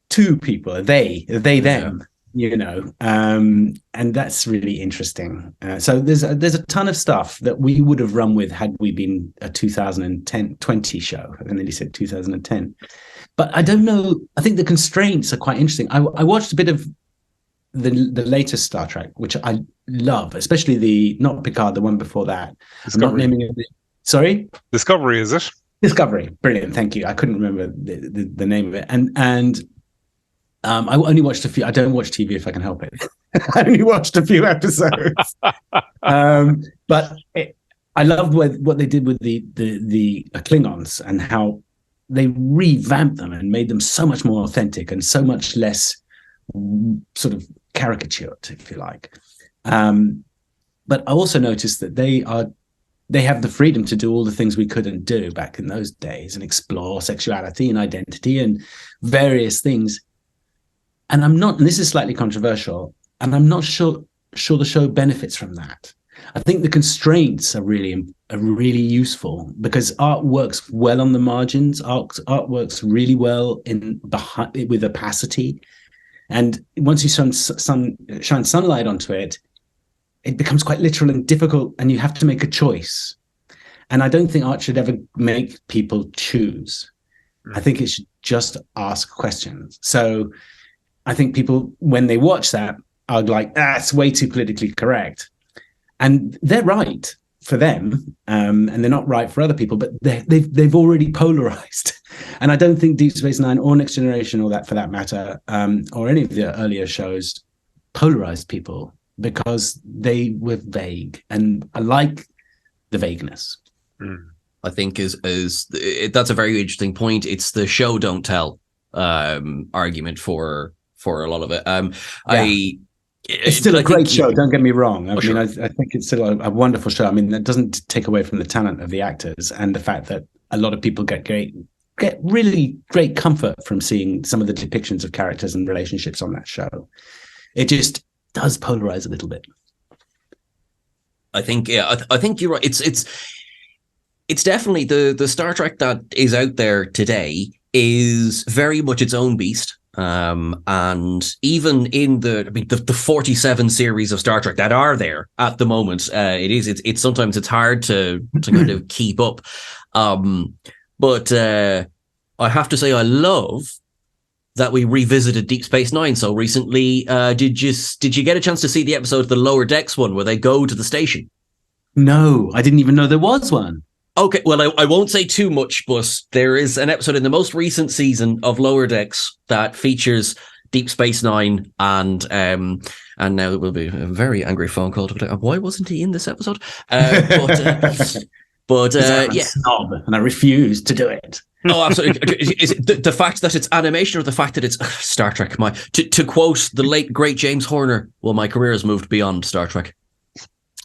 two people, they, them, and that's really interesting. So there's a ton of stuff that we would have run with had we been a 2020 show. And then he said 2010. But I don't know. I think the constraints are quite interesting. I watched a bit of the latest Star Trek, which I love, especially not Picard, the one before that. Discovery. I'm not naming it. Sorry? Discovery, is it? Discovery. Brilliant. Thank you. I couldn't remember the name of it. And I only watched a few. I don't watch TV if I can help it. I only watched a few episodes. But I loved what they did with the Klingons and how they revamped them and made them so much more authentic and so much less sort of caricatured, if you like. But I also noticed that they have the freedom to do all the things we couldn't do back in those days and explore sexuality and identity and various things. And this is slightly controversial, and I'm not sure the show benefits from that. I think the constraints are really useful because art works well on the margins. Art works really well with opacity. And once you shine sunlight onto it, it becomes quite literal and difficult, and you have to make a choice. And I don't think art should ever make people choose. I think it should just ask questions. So I think people, when they watch that, are like, it's way too politically correct. And they're right for them, and they're not right for other people, but they've already polarized. And I don't think Deep Space Nine or Next Generation, or that for that matter, or any of the earlier shows, polarized people because they were vague, and I like the vagueness. I think that's a very interesting point. It's the show don't tell argument for a lot of it. It's still a great show, don't get me wrong. I mean, I think it's still a wonderful show. I mean, that doesn't take away from the talent of the actors and the fact that a lot of people get really great comfort from seeing some of the depictions of characters and relationships on that show. It just does polarize a little bit. I think you're right. It's definitely the Star Trek that is out there today is very much its own beast. And even in the 47 series of Star Trek that are there at the moment, it's sometimes it's hard to kind of keep up. But I have to say I love that we revisited Deep Space Nine so recently. Did you get a chance to see the episode, the Lower Decks one, where they go to the station? No, I didn't even know there was one. Okay, well, I won't say too much, but there is an episode in the most recent season of Lower Decks that features Deep Space Nine, and now it will be a very angry phone call to why wasn't he in this episode? But yeah, snob, and I refuse to do it. Oh, absolutely. Is it the fact that it's animation, or the fact that it's Star Trek? To quote the late great James Horner, well, my career has moved beyond Star Trek.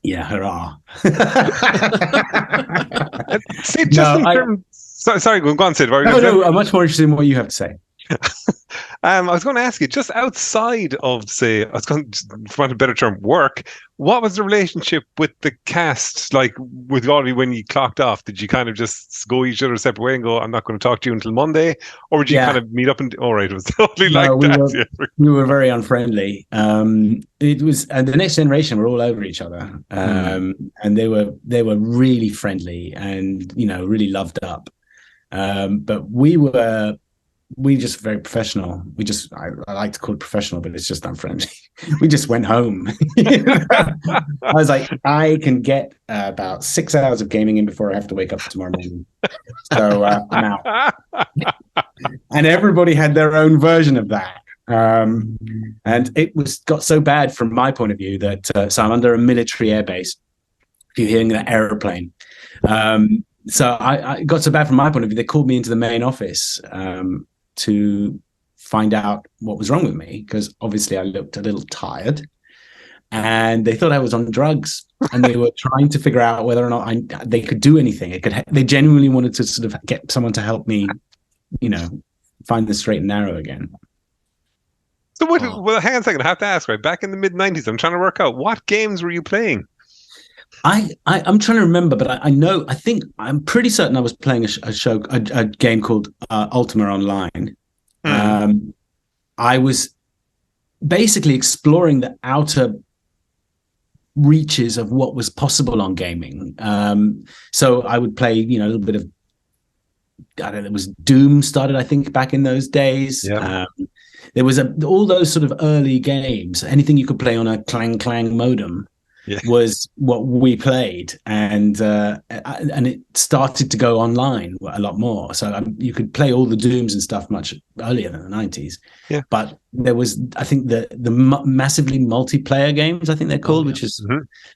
Yeah, hurrah. Sorry, go on, Sid. No, I'm much more interested in what you have to say. I was going to ask you, just outside of, say, I was going to, for want of a better term, work, what was the relationship with the cast like with Gaudi when you clocked off? Did you kind of just go each other's separate way and go, I'm not going to talk to you until Monday? Or would you kind of meet up and, all right, it was totally that. We were very unfriendly. It was, and the Next Generation were all over each other. And they were really friendly and, really loved up. But we just very professional. I like to call it professional, but it's just unfriendly. We just went home. I was like, I can get about 6 hours of gaming in before I have to wake up tomorrow morning. So I'm out. And everybody had their own version of that. And it got so bad from my point of view that so I'm under a military airbase. If you're hearing that aeroplane. So I got so bad from my point of view, they called me into the main office to find out what was wrong with me, because obviously I looked a little tired, and they thought I was on drugs, and they were trying to figure out whether or not they could do anything. They genuinely wanted to sort of get someone to help me, find the straight and narrow again. So well, hang on a second. I have to ask, right? Back in the mid-90s, I'm trying to work out, what games were you playing? I'm trying to remember, but I'm pretty certain I was playing a game called Ultima Online. I was basically exploring the outer reaches of what was possible on gaming. So I would play, a little bit of, I don't know, it was Doom started, I think, back in those days. Yeah. There was all those sort of early games, anything you could play on a clang modem. Yeah. Was what we played, and it started to go online a lot more. So you could play all the Dooms and stuff much earlier than the 90s. Yeah. But there was, I think, the massively multiplayer games, I think they're called, which is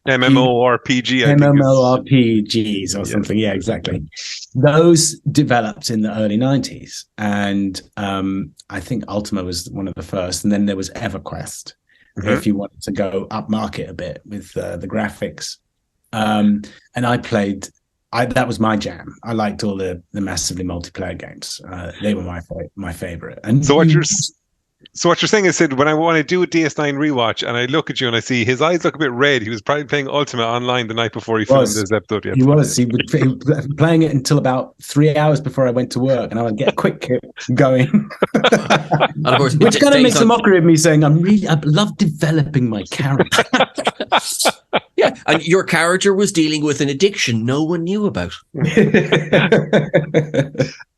MMORPG. MMORPGs or something. Yeah, exactly. Those developed in the early 90s, and I think Ultima was one of the first, and then there was EverQuest. If you wanted to go upmarket a bit with the graphics. And I played, that was my jam. I liked all the massively multiplayer games. They were my favorite. And So what you're saying is, Sid, when I want to do a DS9 rewatch and I look at you and I see his eyes look a bit red, he was probably playing Ultima Online the night before he filmed this episode. He was playing it until about 3 hours before I went to work, and I would get a quick kit going. And of course, which kind of makes a mockery of me saying, I love developing my character. Yeah, and your character was dealing with an addiction no one knew about.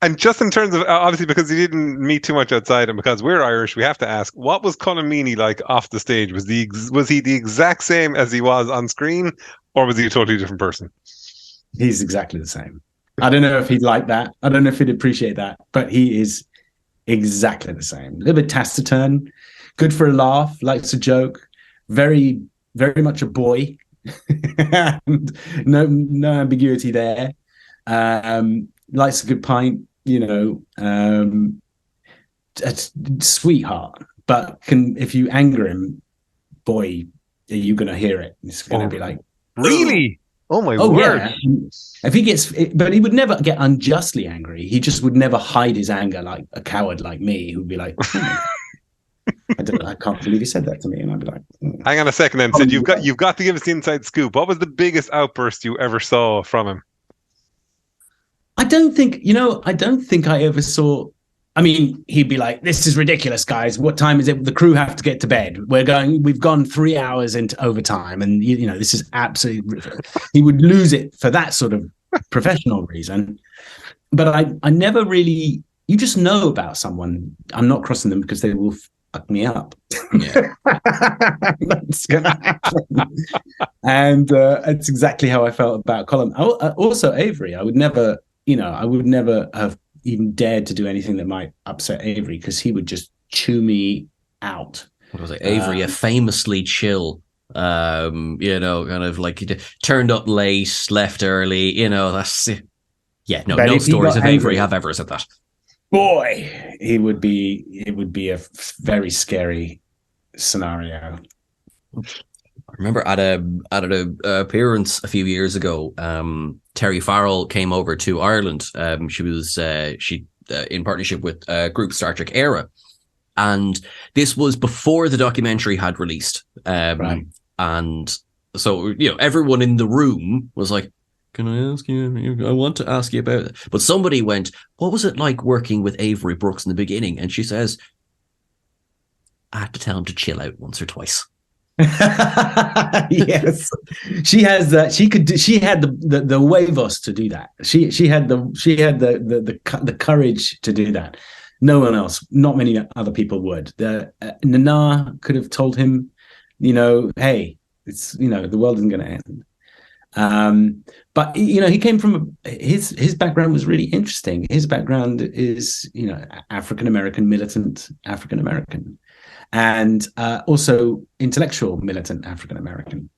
And just in terms of, obviously, because he didn't meet too much outside, and because we're Irish, we have to ask, what was Colm Meaney like off the stage? Was he the exact same as he was on screen, or was he a totally different person? He's exactly the same. I don't know if he'd like that. I don't know if he'd appreciate that, but he is exactly the same. A little bit taciturn, good for a laugh, likes a joke, very, very much a boy. And no ambiguity there. Likes a good pint, a sweetheart. But if you anger him, boy, are you going to hear it? It's going to be like, really? Oh my word! Yeah. If he gets, but he would never get unjustly angry. He just would never hide his anger like a coward like me, who'd be like, I can't believe you said that to me, and I'd be like, hang on a second. Then, Sid, you've got to give us the inside scoop. What was the biggest outburst you ever saw from him? I don't think I ever saw. I mean, he'd be like, "This is ridiculous, guys. What time is it? The crew have to get to bed. We've gone 3 hours into overtime, and this is absolutely." He would lose it for that sort of professional reason. But I never really. You just know about someone. I'm not crossing them because they will fuck me up. Yeah. That's gonna happen. And it's exactly how I felt about Colin. Also, Avery. I would never have even dared to do anything that might upset Avery, because he would just chew me out. What was it? Avery, famously chill, kind of like turned up late, left early, that's, no stories of Avery have ever said that. Boy, it would be a very scary scenario. I remember at an appearance a few years ago, Terry Farrell came over to Ireland. She was in partnership with group Star Trek Era, and this was before the documentary had released. Right. And so everyone in the room was like, "Can I ask you? I want to ask you about it." But somebody went, "What was it like working with Avery Brooks in the beginning?" And she says, "I had to tell him to chill out once or twice." Yes, she has that. She had the huevos to do that. She had the courage to do that. No one else, not many other people would. Nana could have told him, hey, it's the world isn't going to end. But he came from his background was really interesting. His background is African American, militant African American. And also intellectual militant African American.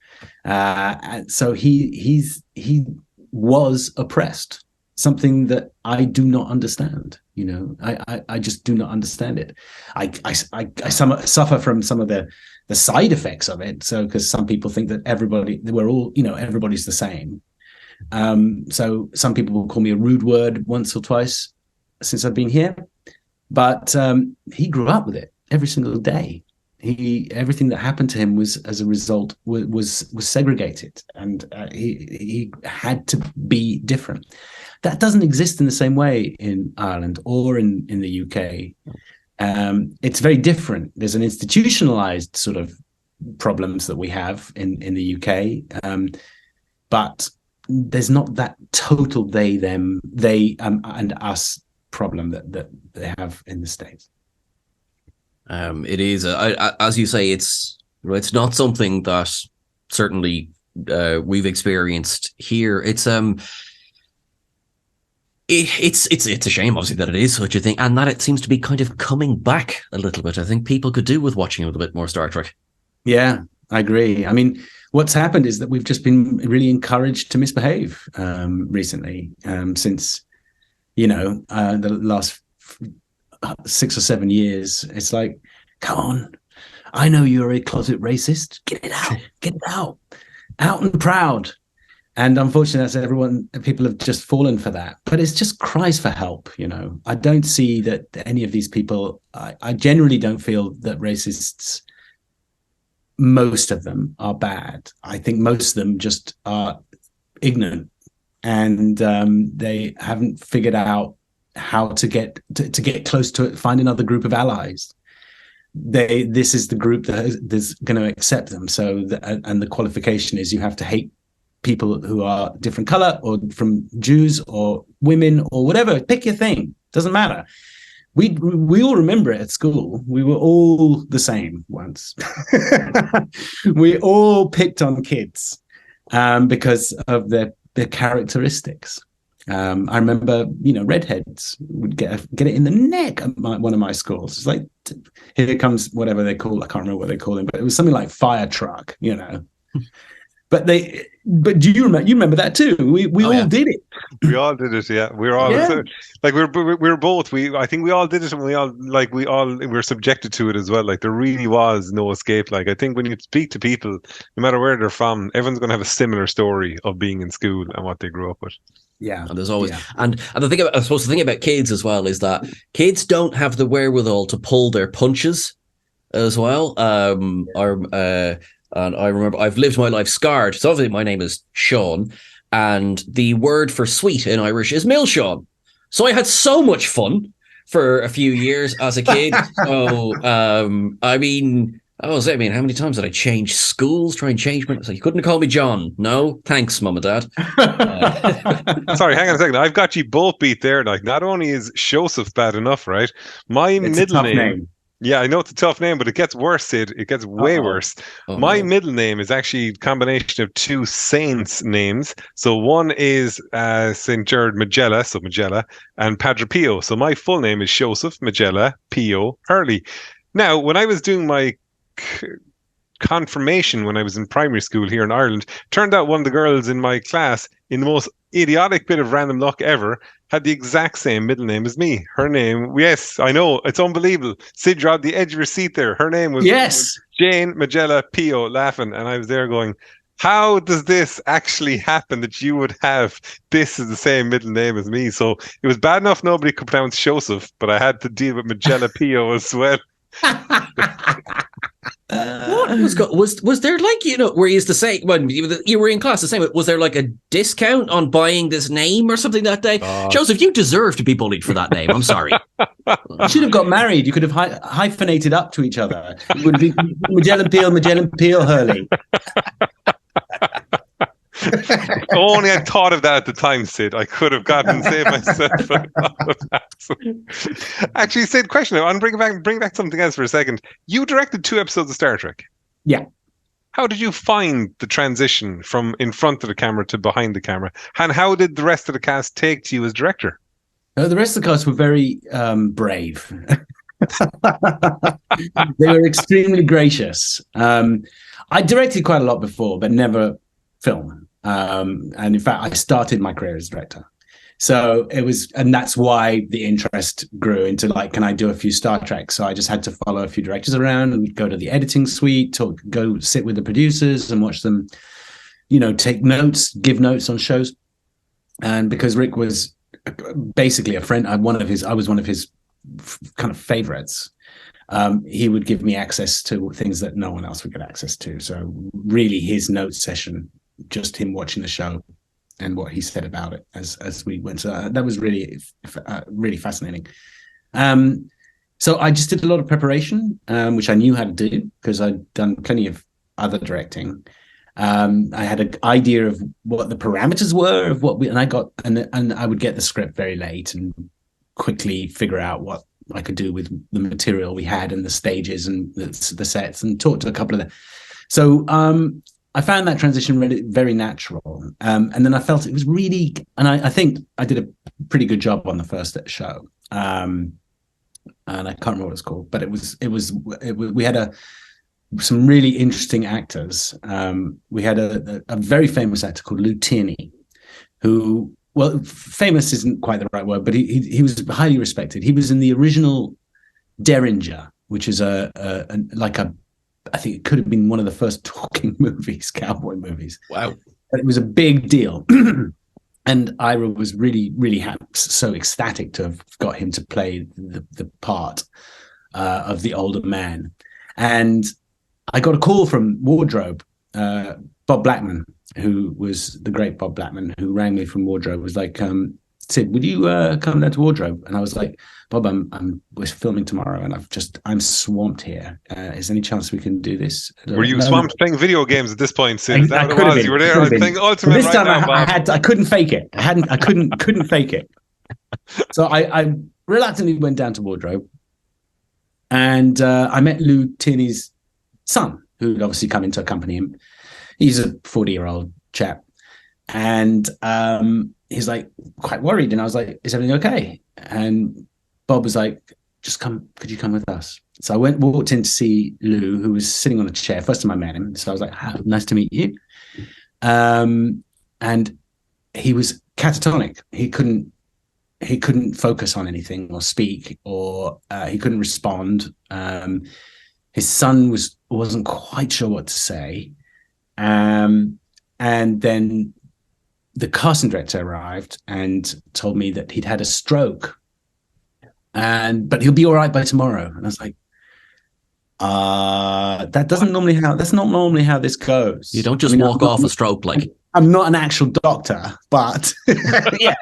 So he was oppressed, something that I do not understand. I just do not understand it. I suffer from some of the side effects of it. So because some people think that everybody's the same. So some people will call me a rude word once or twice since I've been here, but he grew up with it. Every single day, everything that happened to him was as a result was segregated, and he had to be different. That doesn't exist in the same way in Ireland or in the UK. It's very different. There's an institutionalized sort of problems that we have in the UK, but there's not that total they and us problem that they have in the States. It is, as you say, it's not something that certainly we've experienced here. It's a shame, obviously, that it is such a thing, and that it seems to be kind of coming back a little bit. I think people could do with watching a little bit more Star Trek. Yeah, I agree. I mean, what's happened is that we've just been really encouraged to misbehave recently, since the last 6 or 7 years. It's like, come on, I know you're a closet racist. Get it out and proud. And unfortunately, people have just fallen for that. But it's just cries for help. I don't see that any of these people. I generally don't feel that racists, most of them, are bad. I think most of them just are ignorant, and they haven't figured out how to get close to it, find another group of allies. This is the group that's going to accept them. So, and the qualification is you have to hate people who are different color, or from Jews or women or whatever. Pick your thing. Doesn't matter. We all remember it at school. We were all the same once. We all picked on kids because of their characteristics. I remember, redheads would get it in the neck at one of my schools. It's like, here comes whatever they call. I can't remember what they call him, but it was something like fire truck, But do you remember that too? We all did it. We all did it. Yeah, we were all like we were both. I think we all did it, and we were subjected to it as well. Like there really was no escape. Like I think when you speak to people, no matter where they're from, everyone's going to have a similar story of being in school and what they grew up with. Yeah, and there's always and the thing about, I suppose the thing about kids as well is that kids don't have the wherewithal to pull their punches as well. And I remember I've lived my life scarred. So obviously my name is Sean, and the word for sweet in Irish is Milshawn. So I had so much fun for a few years as a kid. So how many times did I change schools, try and change my... So you couldn't call me John. No, thanks, Mum and Dad. Sorry, hang on a second. I've got you both beat there. Like, not only is Seosamh bad enough, right? My middle name. Yeah, I know it's a tough name, but it gets worse, Sid. It gets way worse. My middle name is actually a combination of two saints' names. So one is St. Gerard Magella, so Magella, and Padre Pio. So my full name is Seosamh Magella Pio Hurley. Now, when I was doing my confirmation when I was in primary school here in Ireland, turned out one of the girls in my class, in the most idiotic bit of random luck ever, had the exact same middle name as me. Her name, yes, I know, it's unbelievable. Sid, you're on the edge of your seat there. Her name was Jane Magella Pio, laughing, and I was there going, how does this actually happen that you would have this as the same middle name as me? So it was bad enough nobody could pronounce Seosamh, but I had to deal with Magella Pio as well. Was there, like, where you used to say when you were in class the same, was there like a discount on buying this name or something that day? Joseph, you deserve to be bullied for that name. I'm sorry. You should have got married. You could have hyphenated up to each other. It would be Magellan Peel Hurley. Only I thought of that at the time, Sid. I could have gotten saved myself. Actually, Sid, question. I want to bring back something else for a second. You directed 2 episodes of Star Trek. Yeah. How did you find the transition from in front of the camera to behind the camera? And how did the rest of the cast take to you as director? The rest of the cast were very brave. They were extremely gracious. I directed quite a lot before, but never film. And in fact, I started my career as director. So it was, and that's why the interest grew into, like, can I do a few Star Trek? So I just had to follow a few directors around and go to the editing suite, go sit with the producers and watch them, take notes, give notes on shows. And because Rick was basically a friend, I was one of his kind of favorites. He would give me access to things that no one else would get access to. So really his note session, just him watching the show and what he said about it as we went. So that was really, really fascinating. So I just did a lot of preparation, which I knew how to do because I'd done plenty of other directing. I had an idea of what the parameters were of what and I would get the script very late and quickly figure out what I could do with the material we had and the stages and the sets, and talk to a couple of them. So I found that transition really very natural. And then I felt it was really, and I think I did a pretty good job on the first show. And I can't remember what it's called, but we had some really interesting actors. We had a very famous actor called Lou Tierney, who, well, famous isn't quite the right word, but he was highly respected. He was in the original Derringer, which is I think it could have been one of the first talking movies, cowboy movies. Wow. But it was a big deal. And Ira was really, really so ecstatic to have got him to play the part of the older man. And I got a call from Wardrobe, Bob Blackman, who was the great Bob Blackman, who rang me from Wardrobe, was like, Sid, would you come down to Wardrobe? And I was like, Bob, we're filming tomorrow, and I'm swamped here. Is there any chance we can do this? Were you swamped playing video games at this point, Sid? Is that what it was? You were there playing Ultimate this right time now, Bob. I couldn't fake it. I couldn't fake it. So I reluctantly went down to Wardrobe, and I met Lou Tierney's son, who'd obviously come in to accompany him. He's a 40-year-old chap, and he's like quite worried, and I was like, "Is everything okay?" And Bob was like, "Just come. Could you come with us?" So I walked in to see Lou, who was sitting on a chair. First time I met him, so I was like, "Nice to meet you." And he was catatonic. He couldn't focus on anything or speak, or he couldn't respond. His son wasn't quite sure what to say. And then the casting director arrived and told me that he'd had a stroke, but he'll be all right by tomorrow. And I was like, that's not normally how this goes. You don't just walk off a stroke. Like, I'm not an actual doctor, but yes.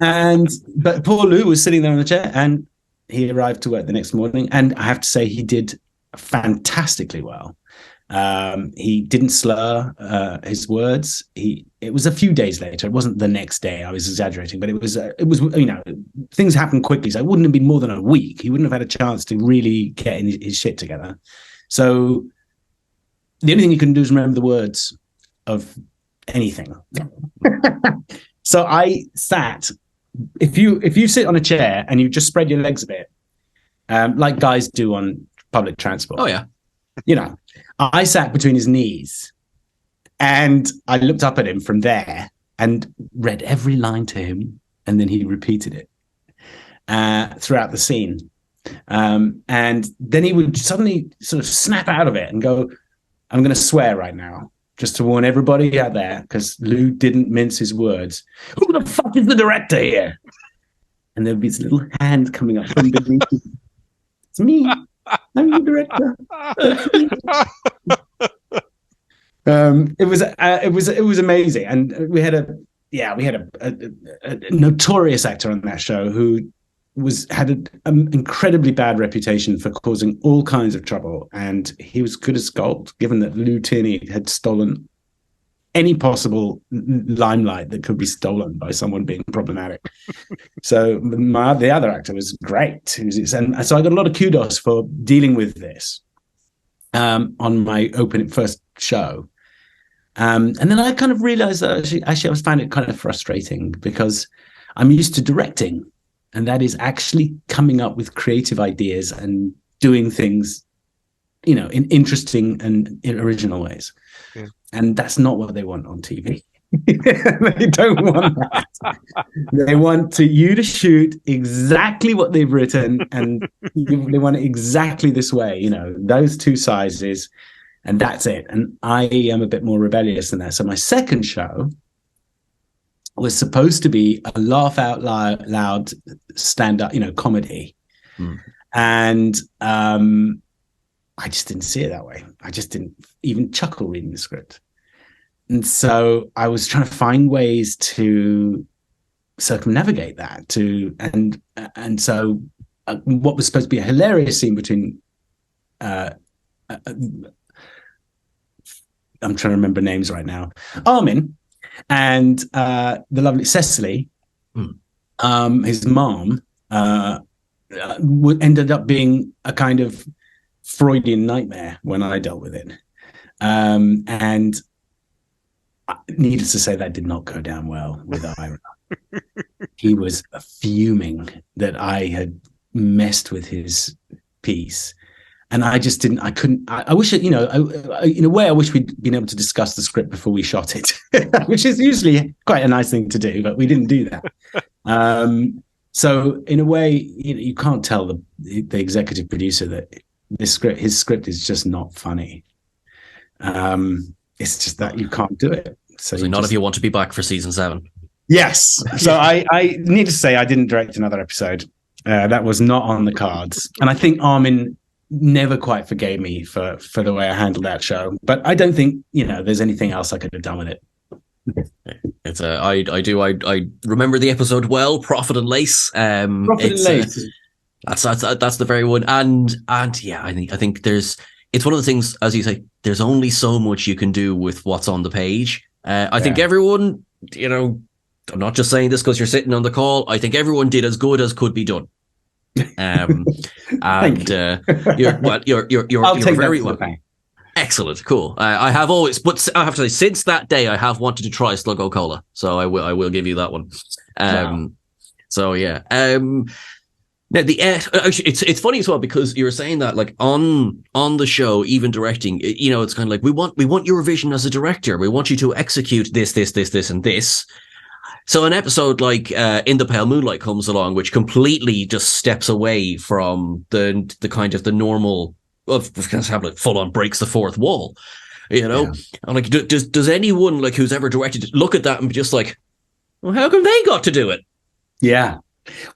But poor Lou was sitting there in the chair, and he arrived to work the next morning, and I have to say he did fantastically well. He didn't slur his words. It was a few days later. It wasn't the next day. I was exaggerating, but it was things happened quickly. So it wouldn't have been more than a week. He wouldn't have had a chance to really get his shit together. So the only thing you can do is remember the words of anything. So I sat. If you sit on a chair and you just spread your legs a bit, like guys do on public transport. Oh yeah. I sat between his knees, and I looked up at him from there and read every line to him, and then he repeated it throughout the scene. And then he would suddenly sort of snap out of it and go, "I'm going to swear right now, just to warn everybody out there," because Lou didn't mince his words. "Who the fuck is the director here?" And there'd be this little hand coming up from beneath. "It's me. I'm the director." It was amazing, and we had a notorious actor on that show who had an incredibly bad reputation for causing all kinds of trouble, and he was good as gold, given that Lou Tierney had stolen any possible limelight that could be stolen by someone being problematic. So the other actor was great. And so I got a lot of kudos for dealing with this on my first show. And then I kind of realized that actually I found it kind of frustrating, because I'm used to directing, and that is actually coming up with creative ideas and doing things, in interesting and original ways. Yeah. And that's not what they want on TV. They don't want that. They want you to shoot exactly what they've written, and they want it exactly this way, those two sizes, and that's it. And I am a bit more rebellious than that. So my second show was supposed to be a laugh out loud stand-up, comedy. And I just didn't see it that way. I just didn't even chuckle reading the script. And so I was trying to find ways to circumnavigate that, and so what was supposed to be a hilarious scene between I'm trying to remember names right now, Armin and the lovely Cecily, his mom, ended up being a kind of Freudian nightmare when I dealt with it. And needless to say, that did not go down well with Ira. He was fuming that I had messed with his piece. And I just didn't, I couldn't, I wish it, in a way, I wish we'd been able to discuss the script before we shot it, which is usually quite a nice thing to do, but we didn't do that. So in a way, you can't tell the executive producer that his script is just not funny. It's just that you can't do it. So none of you want to be back for season 7. Yes. So I need to say I didn't direct another episode. That was not on the cards. And I think Armin never quite forgave me for the way I handled that show. But I don't think, there's anything else I could have done with it. It's I remember the episode well, Profit and Lace. Profit and Lace. That's the very one. And yeah, I think it's one of the things, as you say, there's only so much you can do with what's on the page. I think everyone, I'm not just saying this because you're sitting on the call. I think everyone did as good as could be done. And you're very well. Excellent, cool. I have always, but I have to say, since that day, I have wanted to try Sluggo Cola, so I will give you that one. Wow. So yeah. Now actually, it's funny as well, because you were saying that, like, on the show, even directing, you know, it's kind of like, we want your vision as a director. We want you to execute this, and this. So an episode like In the Pale Moonlight comes along, which completely just steps away from the kind of the normal of have, like, full on breaks the fourth wall, you know. Yeah. And like, does anyone, like, who's ever directed it look at that and be just like, well, how come they got to do it? Yeah.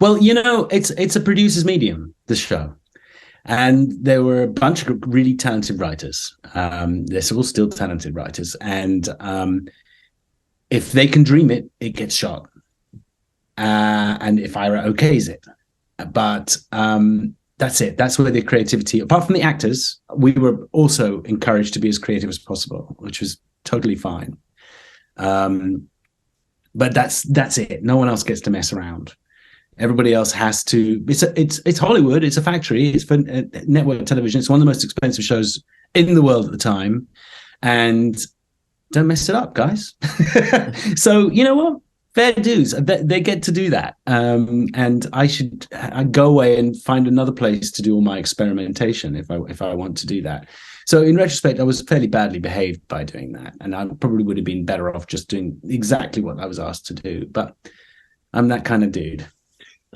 Well, you know, it's a producer's medium, this show. And there were a bunch of really talented writers. They're all still talented writers. And if they can dream it, it gets shot. And if Ira okays it. But that's it. That's where the creativity, apart from the actors, we were also encouraged to be as creative as possible, which was totally fine. But that's it. No one else gets to mess around. Everybody else has to. It's Hollywood. It's a factory. It's for network television. It's one of the most expensive shows in the world at the time, and don't mess it up, guys. So you know what? Fair dues. They get to do that, and I go away and find another place to do all my experimentation if I want to do that. So in retrospect, I was fairly badly behaved by doing that, and I probably would have been better off just doing exactly what I was asked to do. But I'm that kind of dude.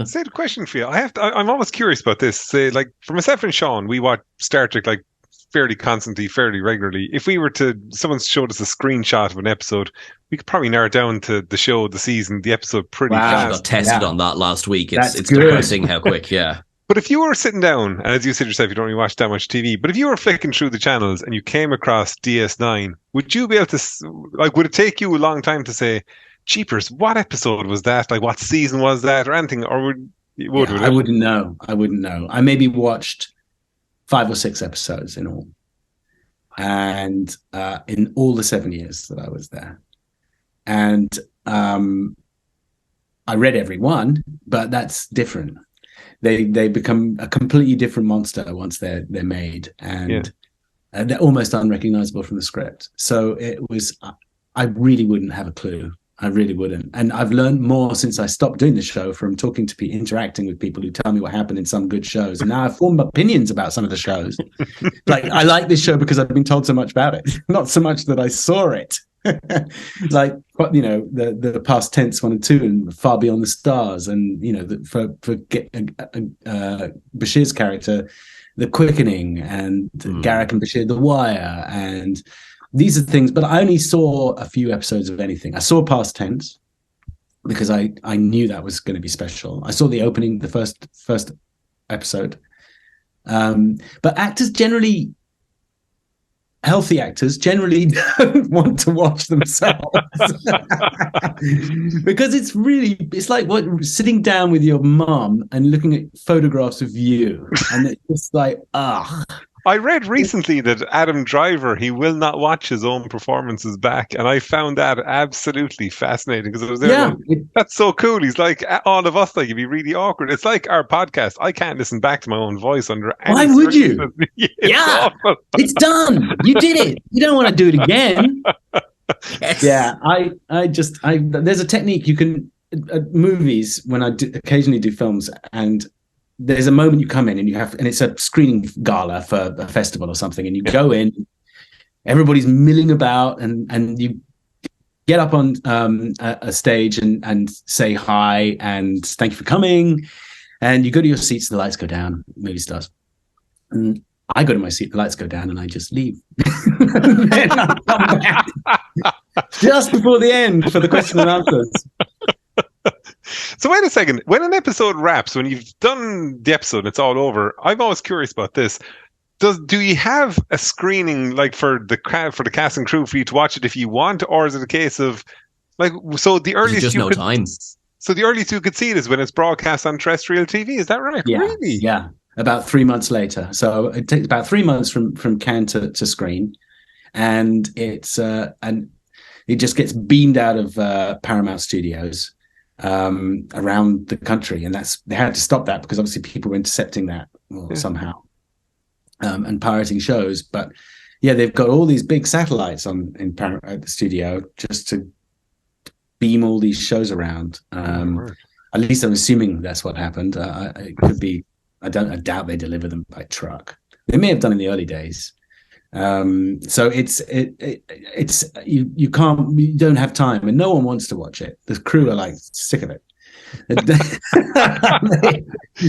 Say the question for you. I'm always curious about this. Say, like, for myself and Sean, we watch Star Trek like fairly constantly, fairly regularly. If someone showed us a screenshot of an episode, we could probably narrow it down to the show, the season, the episode pretty fast. I got tested on that last week. It's depressing how quick, yeah. But if you were sitting down, and as you said yourself, you don't really watch that much TV, but if you were flicking through the channels and you came across DS9, would you be able to, like, would it take you a long time to say, Jeepers, what episode was that? Like, what season was that, or anything? Or I wouldn't know. I maybe watched 5 or 6 episodes in all, and in all the 7 years that I was there, and I read every one, but that's different. They become a completely different monster once they're made, and they're almost unrecognizable from the script. So it was. I really wouldn't have a clue. I really wouldn't. And I've learned more since I stopped doing the show from talking to interacting with people who tell me what happened in some good shows. And now I've formed opinions about some of the shows. Like, I like this show because I've been told so much about it, not so much that I saw it. Like, you know, the past tense 1 and 2 and Far Beyond the Stars, and, you know, for Bashir's character, The Quickening, and Garak and Bashir, The Wire, and these are things, but I only saw a few episodes of anything. I saw past tense because I knew that was going to be special. I saw the opening, the first episode. But actors generally, healthy actors generally don't want to watch themselves because it's like sitting down with your mum and looking at photographs of you, and it's just like, I read recently that Adam Driver, he will not watch his own performances back, and I found that absolutely fascinating because I was there going, that's so cool. He's like, all of us, like, it'd be really awkward. It's like our podcast. I can't listen back to my own voice under any Why would you? It's done. You did it. You don't want to do it again. Yes. Yeah, I there's a technique you can movies when I occasionally do films, and there's a moment you come in and it's a screening gala for a festival or something, and you go in, everybody's milling about, and you get up on a stage and say hi and thank you for coming, and you go to your seats, the lights go down, movie starts, and I go to my seat, the lights go down, and I just leave. And then I come back just before the end for the question and answers. So wait a second. When an episode wraps, when you've done the episode, it's all over. I'm always curious about this. Do you have a screening, like, for the cast and crew for you to watch it if you want, or is it a case of, like, so the earliest just no time? So the earliest you could see it is when it's broadcast on terrestrial TV. Is that right? Yeah, really? Yeah. About 3 months later. So it takes about 3 months from can to screen, and it's and it just gets beamed out of Paramount Studios around the country, and they had to stop that because obviously people were intercepting that somehow and pirating shows. But Yeah, they've got all these big satellites at the studio just to beam all these shows around. At least I'm assuming that's what happened. It could be. I doubt they deliver them by truck. They may have done in the early days. So it's you don't have time, and no one wants to watch it. The crew are like sick of it.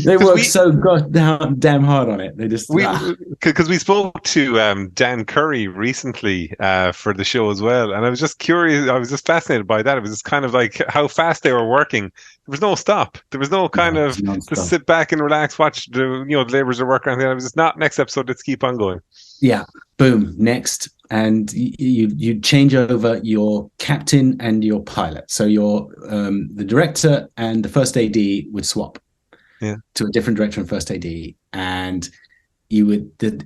they work so damn hard on it. They just because we spoke to Dan Curry recently for the show as well, and I was just curious. I was just fascinated by that. It was just kind of like how fast they were working. There was no stop. There was no kind of just sit back and relax, watch the laborers are working. It was just not next episode. Let's keep on going. Yeah, boom, next. And you change over your captain and your pilot. So the director and the first AD would swap to a different director and first AD, and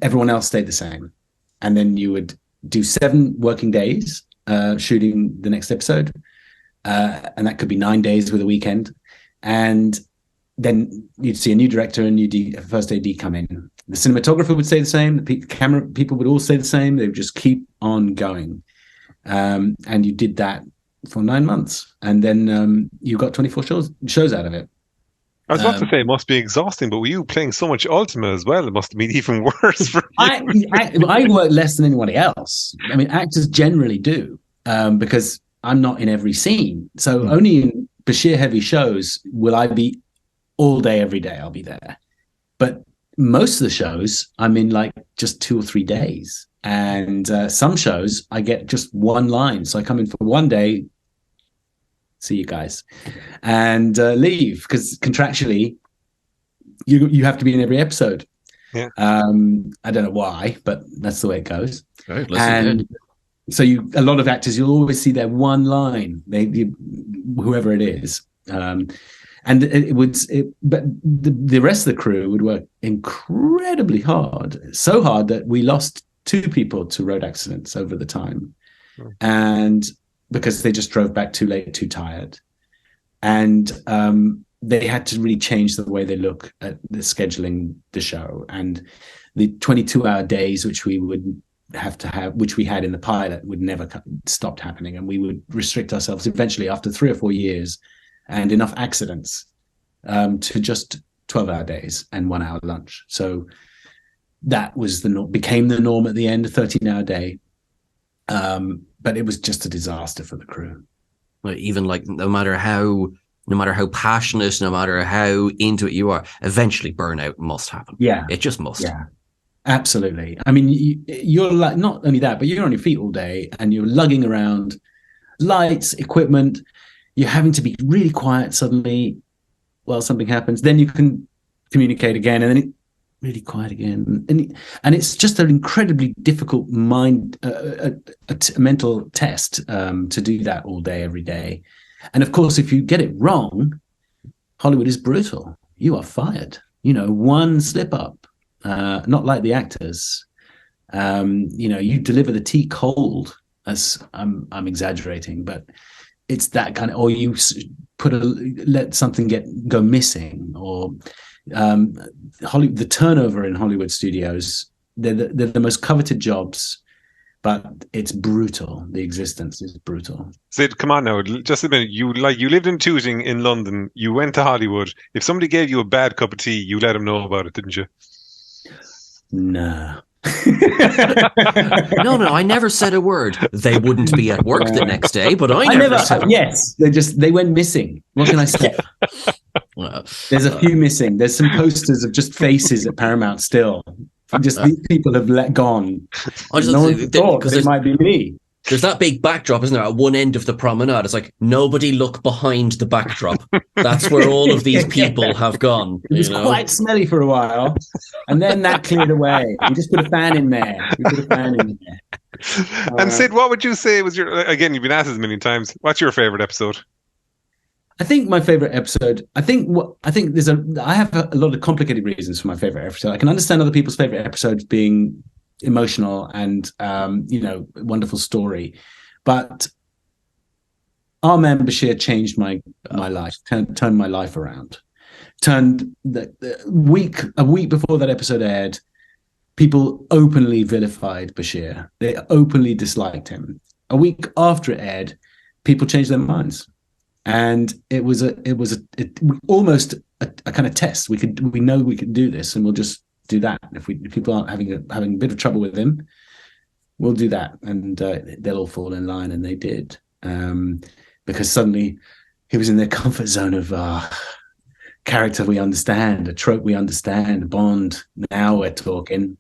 everyone else stayed the same. And then you would do 7 working days shooting the next episode, and that could be 9 days with a weekend. And then you'd see a new director and a first AD come in. The cinematographer would stay the same. The camera people would all stay the same. They would just keep on going. And you did that for 9 months. And then you got 24 shows out of it. I was about to say it must be exhausting, but with you playing so much Ultima as well, it must have been even worse for you. I work less than anybody else. I mean, actors generally do, because I'm not in every scene. So only in Bashir heavy shows will I be all day, every day. I'll be there. But most of the shows I'm in like just 2 or 3 days, and some shows I get just one line. So I come in for one day, see you guys, and leave, because contractually you have to be in every episode. Yeah. I don't know why, but that's the way it goes. Right, and so a lot of actors, you'll always see their one line, whoever it is. And but the rest of the crew would work incredibly hard, so hard that we lost 2 people to road accidents over the time, and because they just drove back too late, too tired, and they had to really change the way they look at the scheduling the show, and the 22-hour days, which we would have to have, which we had in the pilot, would never stopped happening, and we would restrict ourselves eventually after 3 or 4 years. And enough accidents to just 12-hour days and 1 hour lunch. So that was became the norm at the end, a 13-hour day. But it was just a disaster for the crew. Well, even like no matter how passionate, no matter how into it you are, eventually burnout must happen. Yeah, it just must. Yeah, absolutely. I mean, you're like, not only that, but you're on your feet all day and you're lugging around lights, equipment. You're having to be really quiet suddenly while something happens. Then you can communicate again, and then really quiet again. And it's just an incredibly difficult mental test to do that all day, every day. And of course, if you get it wrong, Hollywood is brutal. You are fired. One slip up, not like the actors. You deliver the tea cold, as I'm exaggerating, but it's that kind of, or you let something go missing, or the turnover in Hollywood studios. They're the most coveted jobs, but it's brutal. The existence is brutal. Sid, come on now, just a minute. You lived in Tooting in London. You went to Hollywood. If somebody gave you a bad cup of tea, you let them know about it, didn't you? No. No, I never said a word. They wouldn't be at work the next day, but I never said. Yes, they went missing. What can I say? Well, there's a few missing. There's some posters of just faces at Paramount still. Just these people have gone. No one thought it might be me. There's that big backdrop, isn't there, at one end of the promenade? It's like, nobody look behind the backdrop. That's where all of these people have gone. It was quite smelly for a while, and then that cleared away. We just put a fan in there. And Sid, what would you say was again, you've been asked this a million times, what's your favourite episode? I think my favorite episode, I have a lot of complicated reasons for my favorite episode. I can understand other people's favorite episodes being emotional and wonderful story, but our man Bashir changed my life, turned my life around. A week before that episode aired, people openly vilified Bashir. They openly disliked him. A week after it aired, people changed their minds, and it was almost a kind of test. We know we could do this, and we'll just do that. If people aren't having a bit of trouble with him, we'll do that, and they'll all fall in line, and they did, because suddenly he was in their comfort zone of character we understand, a trope we understand, Bond. Now we're talking.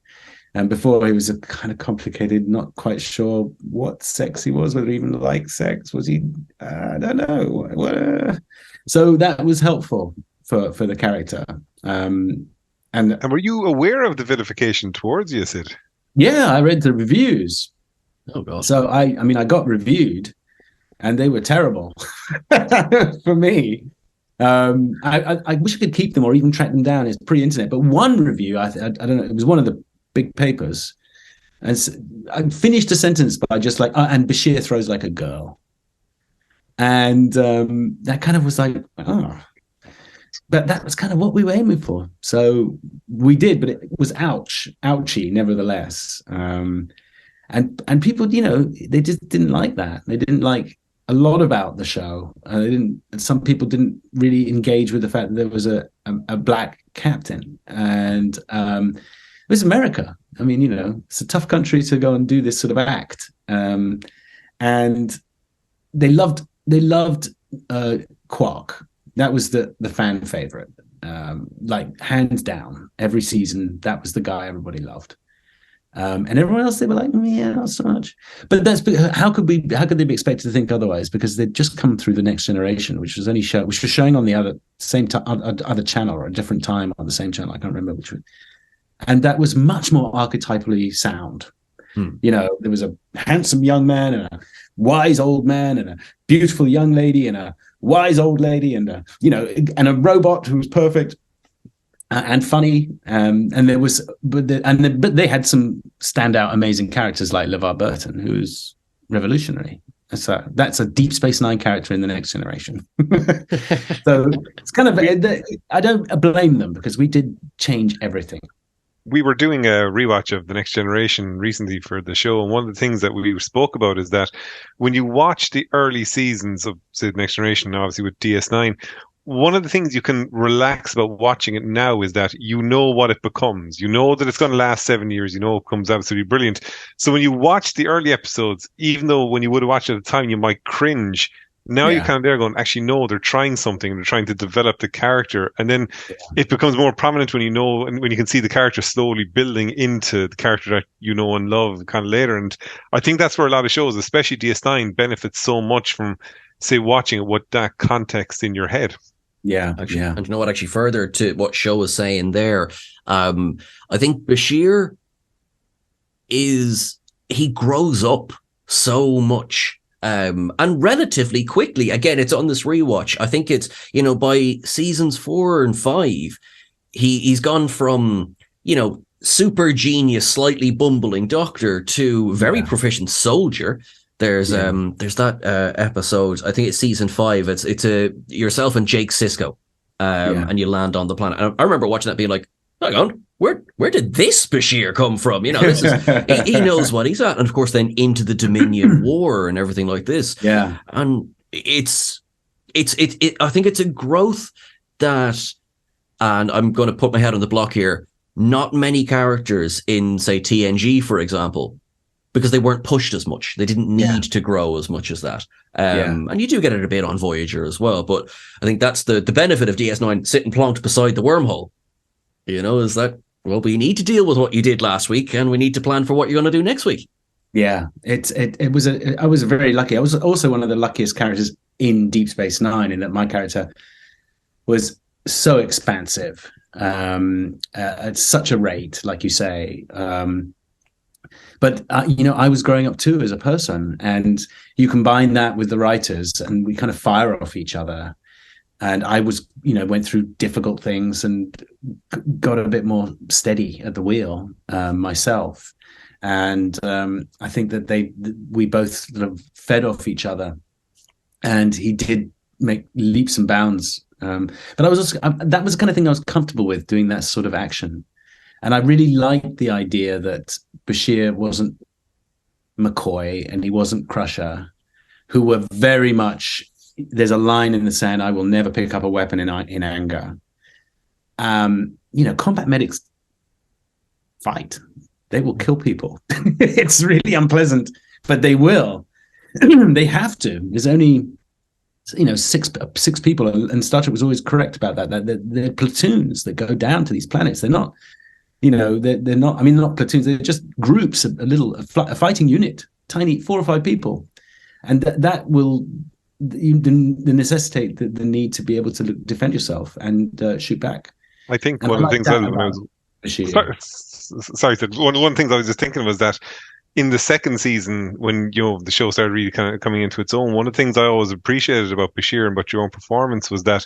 And before, he was a kind of complicated, not quite sure what sex he was, whether he even liked sex. Was he? I don't know. So that was helpful for the character. And were you aware of the vilification towards you, Sid? Yeah, I read the reviews. Oh God! So I got reviewed, and they were terrible for me. I wish I could keep them or even track them down. It's pre-internet, but one review, I don't know, it was one of the big papers, and I finished a sentence by just like, and Bashir throws like a girl, and that kind of was like, but that was kind of what we were aiming for, so we did. But it was ouchy nevertheless, and people, they just didn't like that. They didn't like a lot about the show. Some people didn't really engage with the fact that there was a black captain, and it was America. I mean, it's a tough country to go and do this sort of act. And they loved Quark. That was the fan favorite. Like hands down, every season, that was the guy everybody loved. And everyone else, they were like, yeah, not so much. But how could they be expected to think otherwise? Because they'd just come through the Next Generation, which was showing on the other channel, or a different time on the same channel. I can't remember which one. And that was much more archetypally sound. There was a handsome young man and a wise old man and a beautiful young lady and a wise old lady and a robot who was perfect and funny. And there was, but they had some standout, amazing characters like LeVar Burton, who's revolutionary. That's a Deep Space Nine character in the Next Generation. So it's kind of, I don't blame them, because we did change everything. We were doing a rewatch of The Next Generation recently for the show, and one of the things that we spoke about is that when you watch the early seasons of, say, The Next Generation, obviously with DS9, one of the things you can relax about watching it now is that you know what it becomes. You know that it's going to last 7 years. You know it becomes absolutely brilliant. So when you watch the early episodes, even though when you would have watched it at the time, you might cringe, now you're kind of there going, actually, no, they're trying something, and they're trying to develop the character. And then it becomes more prominent when when you can see the character slowly building into the character that you know and love kind of later. And I think that's where a lot of shows, especially DS9, benefits so much from, say, watching it with that context in your head. Yeah, actually, and you know what? Actually, further to what Sho was saying there, I think Bashir he grows up so much. And relatively quickly. Again, it's on this rewatch. I think it's, by seasons 4 and 5, he's gone from, super genius, slightly bumbling doctor to very proficient soldier. There's that episode, I think it's season 5. It's yourself and Jake Sisko, and you land on the planet. And I remember watching that being like, hang on, where did this Bashir come from? This is he knows what he's at, and of course, then into the Dominion War and everything like this. Yeah, and it's I think it's a growth that, and I'm going to put my head on the block here. Not many characters in, say, TNG, for example, because they weren't pushed as much. They didn't need to grow as much as that. And you do get it a bit on Voyager as well. But I think that's the benefit of DS9 sitting plonked beside the wormhole. Is that, well, we need to deal with what you did last week, and we need to plan for what you're going to do next week. Yeah, I was very lucky. I was also one of the luckiest characters in Deep Space Nine, in that my character was so expansive at such a rate, like you say. But I was growing up too as a person, and you combine that with the writers, and we kind of fire off each other. And I was, went through difficult things and got a bit more steady at the wheel myself. And I think that we both sort of fed off each other, and he did make leaps and bounds. But I was also, that was the kind of thing I was comfortable with, doing that sort of action. And I really liked the idea that Bashir wasn't McCoy and he wasn't Crusher, who were very much, there's a line in the sand, I will never pick up a weapon in anger. Combat medics fight. They will kill people. It's really unpleasant, but they will. They have to. There's only, six people, and Star Trek was always correct about that they're platoons that go down to these planets. They're not, they're not, they're not platoons. They're just groups, a fighting unit, tiny 4 or 5 people. And that will necessitate the need to be able to defend yourself and shoot back. I think one of the things one of the things I was just thinking was that in the second season, when the show started really kind of coming into its own, one of the things I always appreciated about Bashir and about your own performance was that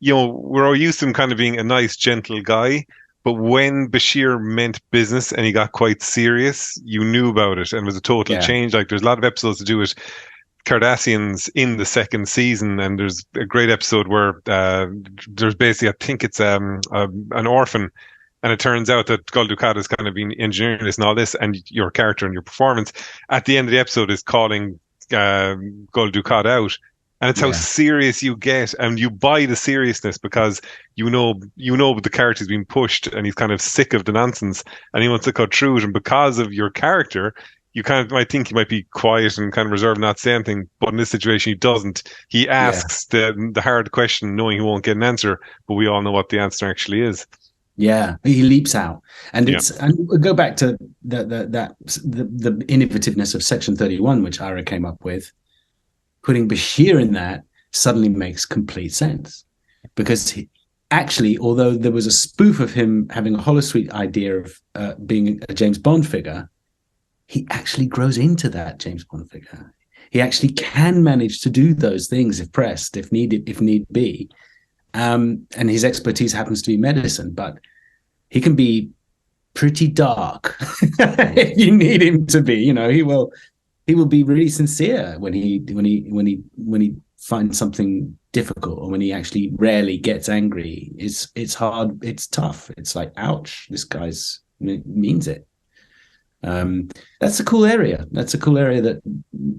we're all used to him kind of being a nice, gentle guy, but when Bashir meant business and he got quite serious, you knew about it, and it was a total change. Like, there's a lot of episodes to do with Cardassians in the second season, and there's a great episode where there's basically, I think it's an orphan, and it turns out that Gul Dukat has kind of been engineering this and all this, and your character and your performance at the end of the episode is calling Gul Dukat out, and it's how serious you get, and you buy the seriousness because you know the character's being pushed and he's kind of sick of the nonsense and he wants to cut through it, and because of your character you kind of might think he might be quiet and kind of reserved, not say anything, but in this situation he doesn't. He asks the hard question knowing he won't get an answer, but we all know what the answer actually is. Yeah, he leaps out, and we'll go back to the innovativeness of Section 31, which Ira came up with. Putting Bashir in that suddenly makes complete sense, because actually, although there was a spoof of him having a holosuite idea of being a James Bond figure, he actually grows into that James Bond figure. He actually can manage to do those things if pressed, if need be. And his expertise happens to be medicine, but he can be pretty dark if you need him to be. He will be really sincere when he finds something difficult, or when he actually rarely gets angry. It's hard, it's tough. It's like, ouch, this guy's means it. That's a cool area. That's a cool area that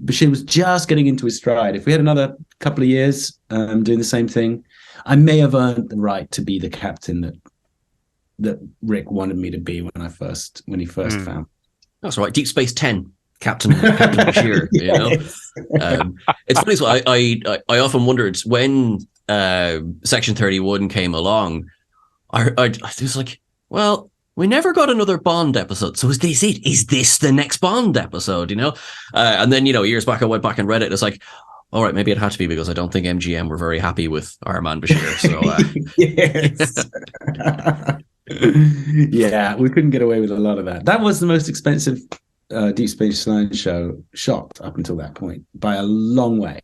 Bashir was just getting into his stride. If we had another couple of years doing the same thing, I may have earned the right to be the captain that Rick wanted me to be when he first found. That's right. Deep Space 10, Captain Bashir. It's funny. So I often wondered when Section 31 came along. I was like, well, we never got another Bond episode, so is this it? Is this the next Bond episode? And then years back I went back and read it. It's like, all right, maybe it had to be, because I don't think MGM were very happy with our man Bashir. So yeah, we couldn't get away with a lot of that. That was the most expensive Deep Space Nine show shot up until that point by a long way.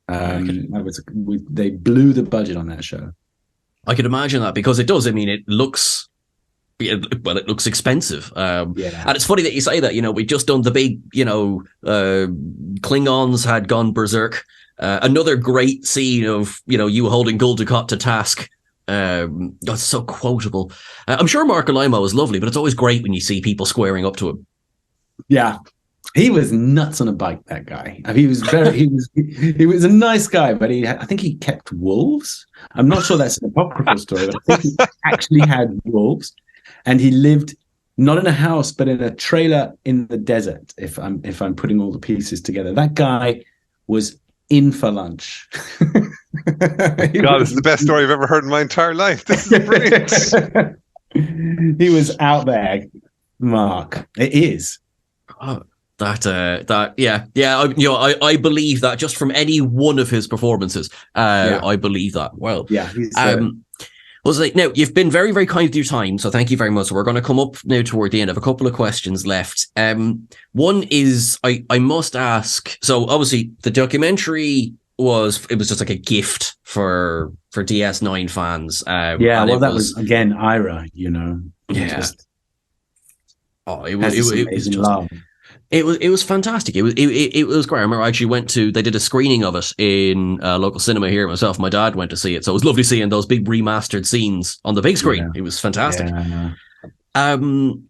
They blew the budget on that show. I could imagine that, because it does. It looks. Well, it looks expensive. And it's funny that you say that. We've just done the big, Klingons had gone berserk. Another great scene of, you holding Gul Dukat to task. That's so quotable. I'm sure Mark Alimo was lovely, but it's always great when you see people squaring up to him. Yeah. He was nuts on a bike, that guy. He was he was a nice guy, but I think he kept wolves. I'm not sure that's an apocryphal story, but I think he actually had wolves. And he lived not in a house, but in a trailer in the desert. If I'm putting all the pieces together, that guy was in for lunch. God, this is the best story I've ever heard in my entire life. This is brilliant. He was out there, Mark. It is. Oh, I believe that just from any one of his performances. I believe that. Well, yeah. Now, you've been very, very kind with your time, so thank you very much. So we're going to come up now toward the end. I have a couple of questions left. One is, I must ask, so obviously the documentary was just like a gift for DS9 fans. That was, again, Ira, Yeah. It was just love. It was fantastic. It was great. I remember I actually they did a screening of it in a local cinema here myself. My dad went to see it. So it was lovely seeing those big remastered scenes on the big screen. Yeah. It was fantastic. On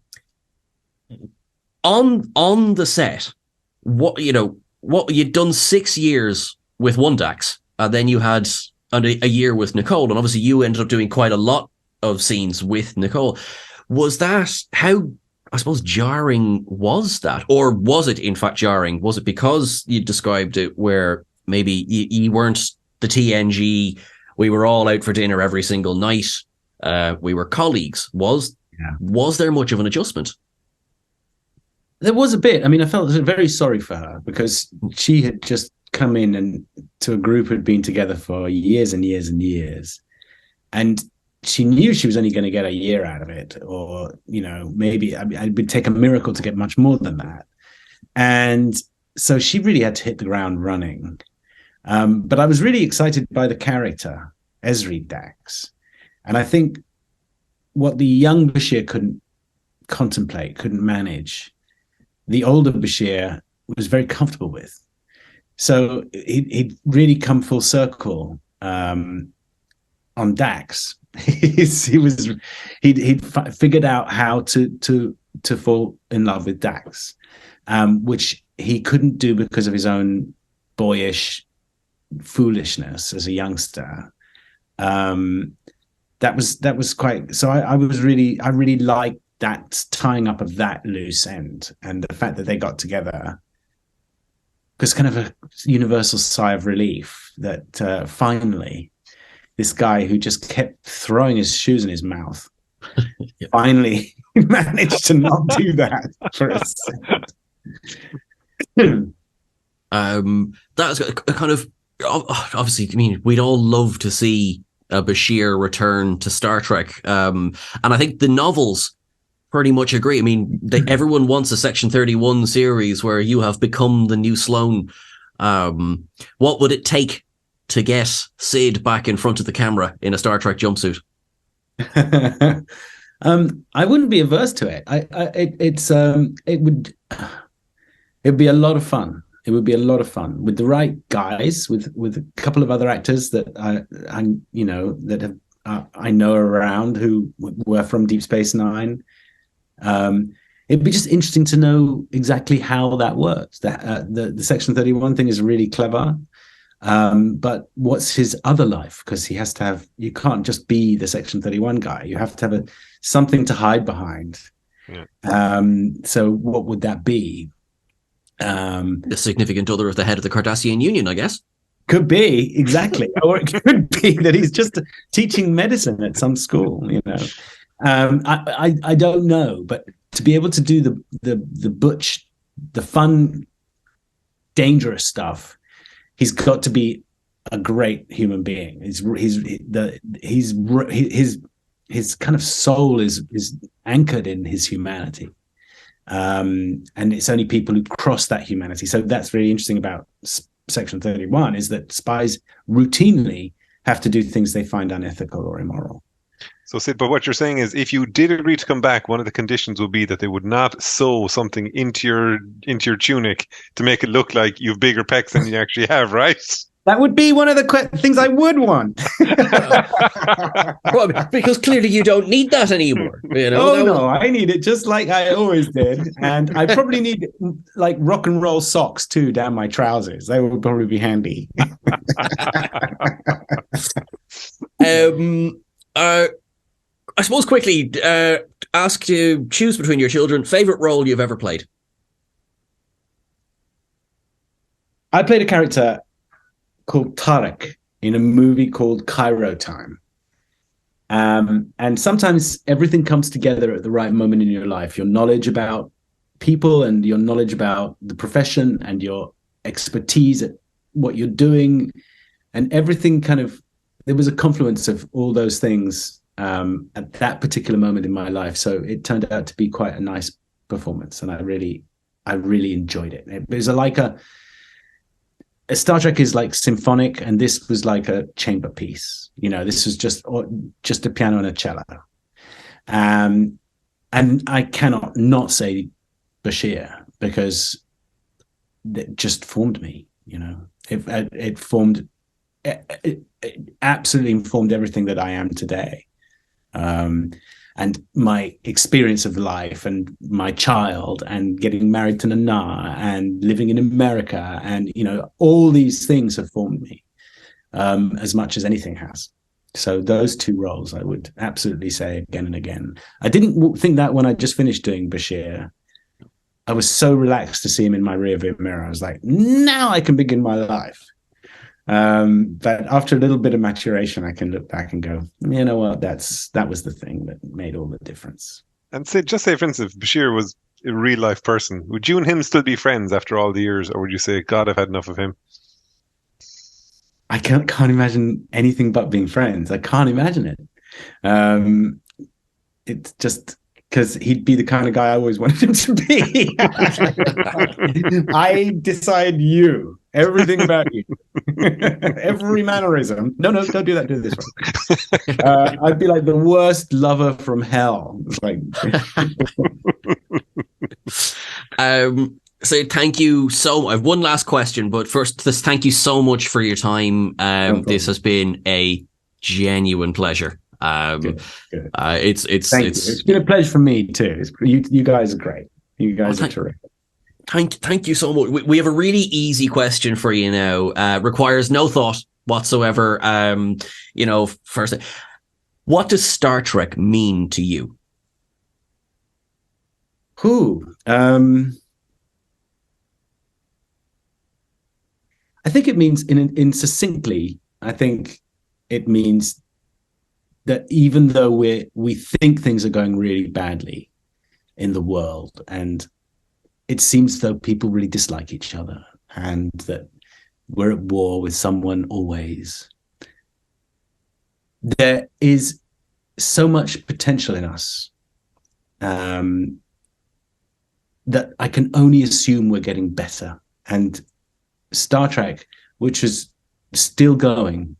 the set, what you'd done 6 years with one Dax, and then you had a year with Nicole, and obviously you ended up doing quite a lot of scenes with Nicole. Was that how, I suppose, jarring was that? Or was it in fact jarring? Was it because you described it where maybe you weren't the TNG, we were all out for dinner every single night, we were colleagues? Was there much of an adjustment? There was a bit. I mean, I felt very sorry for her because she had just come in and to a group who had been together for years and years and years. And she knew she was only going to get a year out of it, or, maybe it would take a miracle to get much more than that. And so she really had to hit the ground running. But I was really excited by the character, Ezri Dax. And I think what the young Bashir couldn't contemplate, couldn't manage, the older Bashir was very comfortable with. So he'd really come full circle on Dax. He'd figured out how to fall in love with Dax, which he couldn't do because of his own boyish foolishness as a youngster. That was quite. So I really liked that tying up of that loose end, and the fact that they got together was kind of a universal sigh of relief that finally this guy who just kept throwing his shoes in his mouth finally managed to not do that for a second. That's a kind of, obviously, I mean, we'd all love to see a Bashir return to Star Trek. And I think the novels pretty much agree. I mean, everyone wants a Section 31 series where you have become the new Sloane. What would it take to get Sid back in front of the camera in a Star Trek jumpsuit? I wouldn't be averse to it. It would be a lot of fun. It would be a lot of fun with the right guys, with a couple of other actors that I know around who were from Deep Space Nine. It'd be just interesting to know exactly how that works. The Section 31 thing is really clever. But what's his other life? Because he has to have, you can't just be the Section 31 guy. You have to have something to hide behind. Yeah. So what would that be? The significant other of the head of the Cardassian Union, I guess. Could be, exactly. Or it could be that he's just teaching medicine at some school, I don't know, but to be able to do the butch, the fun, dangerous stuff, he's got to be a great human being. His kind of soul is anchored in his humanity, and it's only people who cross that humanity. So that's really interesting about Section 31, is that spies routinely have to do things they find unethical or immoral. So, Sid, but what you're saying is, if you did agree to come back, one of the conditions would be that they would not sew something into your tunic to make it look like you have bigger pecs than you actually have, right? That would be one of the things I would want. Well, because clearly you don't need that anymore. No, I need it just like I always did, and I probably need like rock and roll socks too down my trousers. They would probably be handy. I suppose quickly, ask to choose between your children, favorite role you've ever played. I played a character called Tarek in a movie called Cairo Time. And sometimes everything comes together at the right moment in your life. Your knowledge about people and your knowledge about the profession and your expertise at what you're doing, and everything there was a confluence of all those things at that particular moment in my life. So it turned out to be quite a nice performance, and I really enjoyed it. It was like a Star Trek is like symphonic, and this was like a chamber piece. This was just a piano and a cello. And I cannot not say Bashir, because it just formed me. It absolutely informed everything that I am today. and my experience of life and my child and getting married to Nana and living in America. And, all these things have formed me as much as anything has. So those two roles, I would absolutely say again and again. I didn't think that when I just finished doing Bashir. I was so relaxed to see him in my rearview mirror. I was like, now I can begin my life. But after a little bit of maturation, I can look back and go, you know what, that was the thing that made all the difference. And just say, for instance, if Bashir was a real life person, would you and him still be friends after all the years, or would you say, God, I've had enough of him? I can't imagine anything but being friends. I can't imagine it. It's just because he'd be the kind of guy I always wanted him to be. I decide you. Everything about you. Every mannerism. No, don't do that. Do this one. I'd be like the worst lover from hell. It's like... So thank you I have one last question, but first, thank you so much for your time. This has been a genuine pleasure. Good. It's been a pleasure for me too. You guys are great. You guys are terrific. Thank you so much. We have a really easy question for you now. Requires no thought whatsoever. First, what does Star Trek mean to you? I think it means, in succinctly, I think it means that even though we think things are going really badly in the world, and it seems though people really dislike each other, and that we're at war with someone always, there is so much potential in us that I can only assume we're getting better. And Star Trek, which is still going,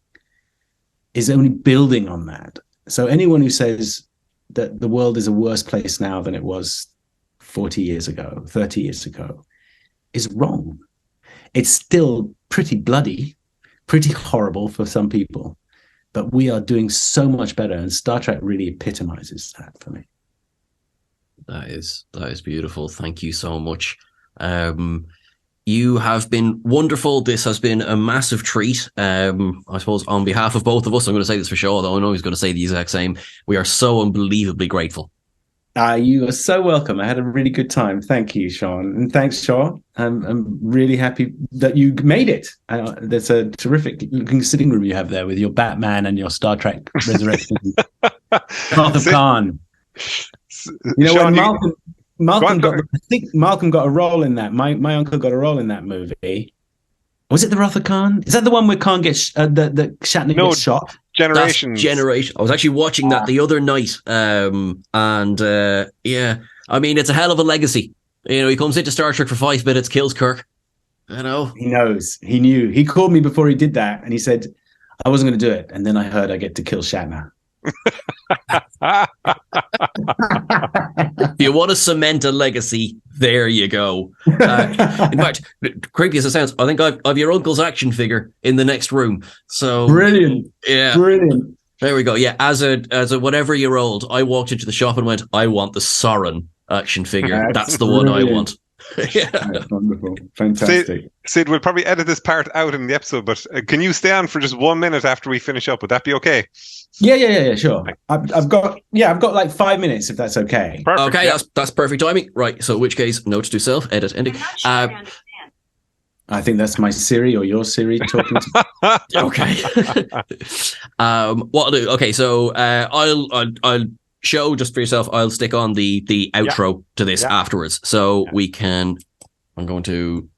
is only building on that. So anyone who says that the world is a worse place now than it was 40 years ago, 30 years ago, is wrong. It's still pretty bloody, pretty horrible for some people, but we are doing so much better, and Star Trek really epitomizes that for me. That is beautiful. Thank you so much. You have been wonderful. This has been a massive treat. I suppose on behalf of both of us, I'm going to say this for sure, though I know he's going to say the exact same. We are so unbelievably grateful. You are so welcome. I had a really good time. Thank you, Sean. And thanks, Sean. I'm really happy that you made it. There's a terrific looking sitting room you have there with your Batman and your Star Trek Resurrection. Wrath of Khan. Sean, I think Malcolm got a role in that. My uncle got a role in that movie. Was it the Wrath of Khan? Is that the one where Khan gets the Shatner gets shot? Generation. I was actually watching that the other night, yeah, I mean, it's a hell of a legacy. He comes into Star Trek for 5 minutes, kills Kirk. He knows. He knew. He called me before he did that, and he said, "I wasn't going to do it." And then I heard I get to kill Shatner. If you want to cement a legacy, there you go. In fact, creepy as it sounds, I think I've your uncle's action figure in the next room. So brilliant. Yeah, brilliant. There we go. Yeah, as a whatever-year-old, I walked into the shop and went, "I want the Soren action figure. That's the one I want." Yeah, that's wonderful, fantastic. Sid, we'll probably edit this part out in the episode, but can you stay on for just 1 minute after we finish up? Would that be okay? Yeah, sure. I've got like 5 minutes, if that's okay. Perfect. Okay, that's perfect timing. Right. So, in which case, note to self, edit ending. I think that's my Siri or your Siri talking to me. Okay. What I'll do? Okay, so I'll show just for yourself. I'll stick on the outro to this afterwards, so we can. I'm going to.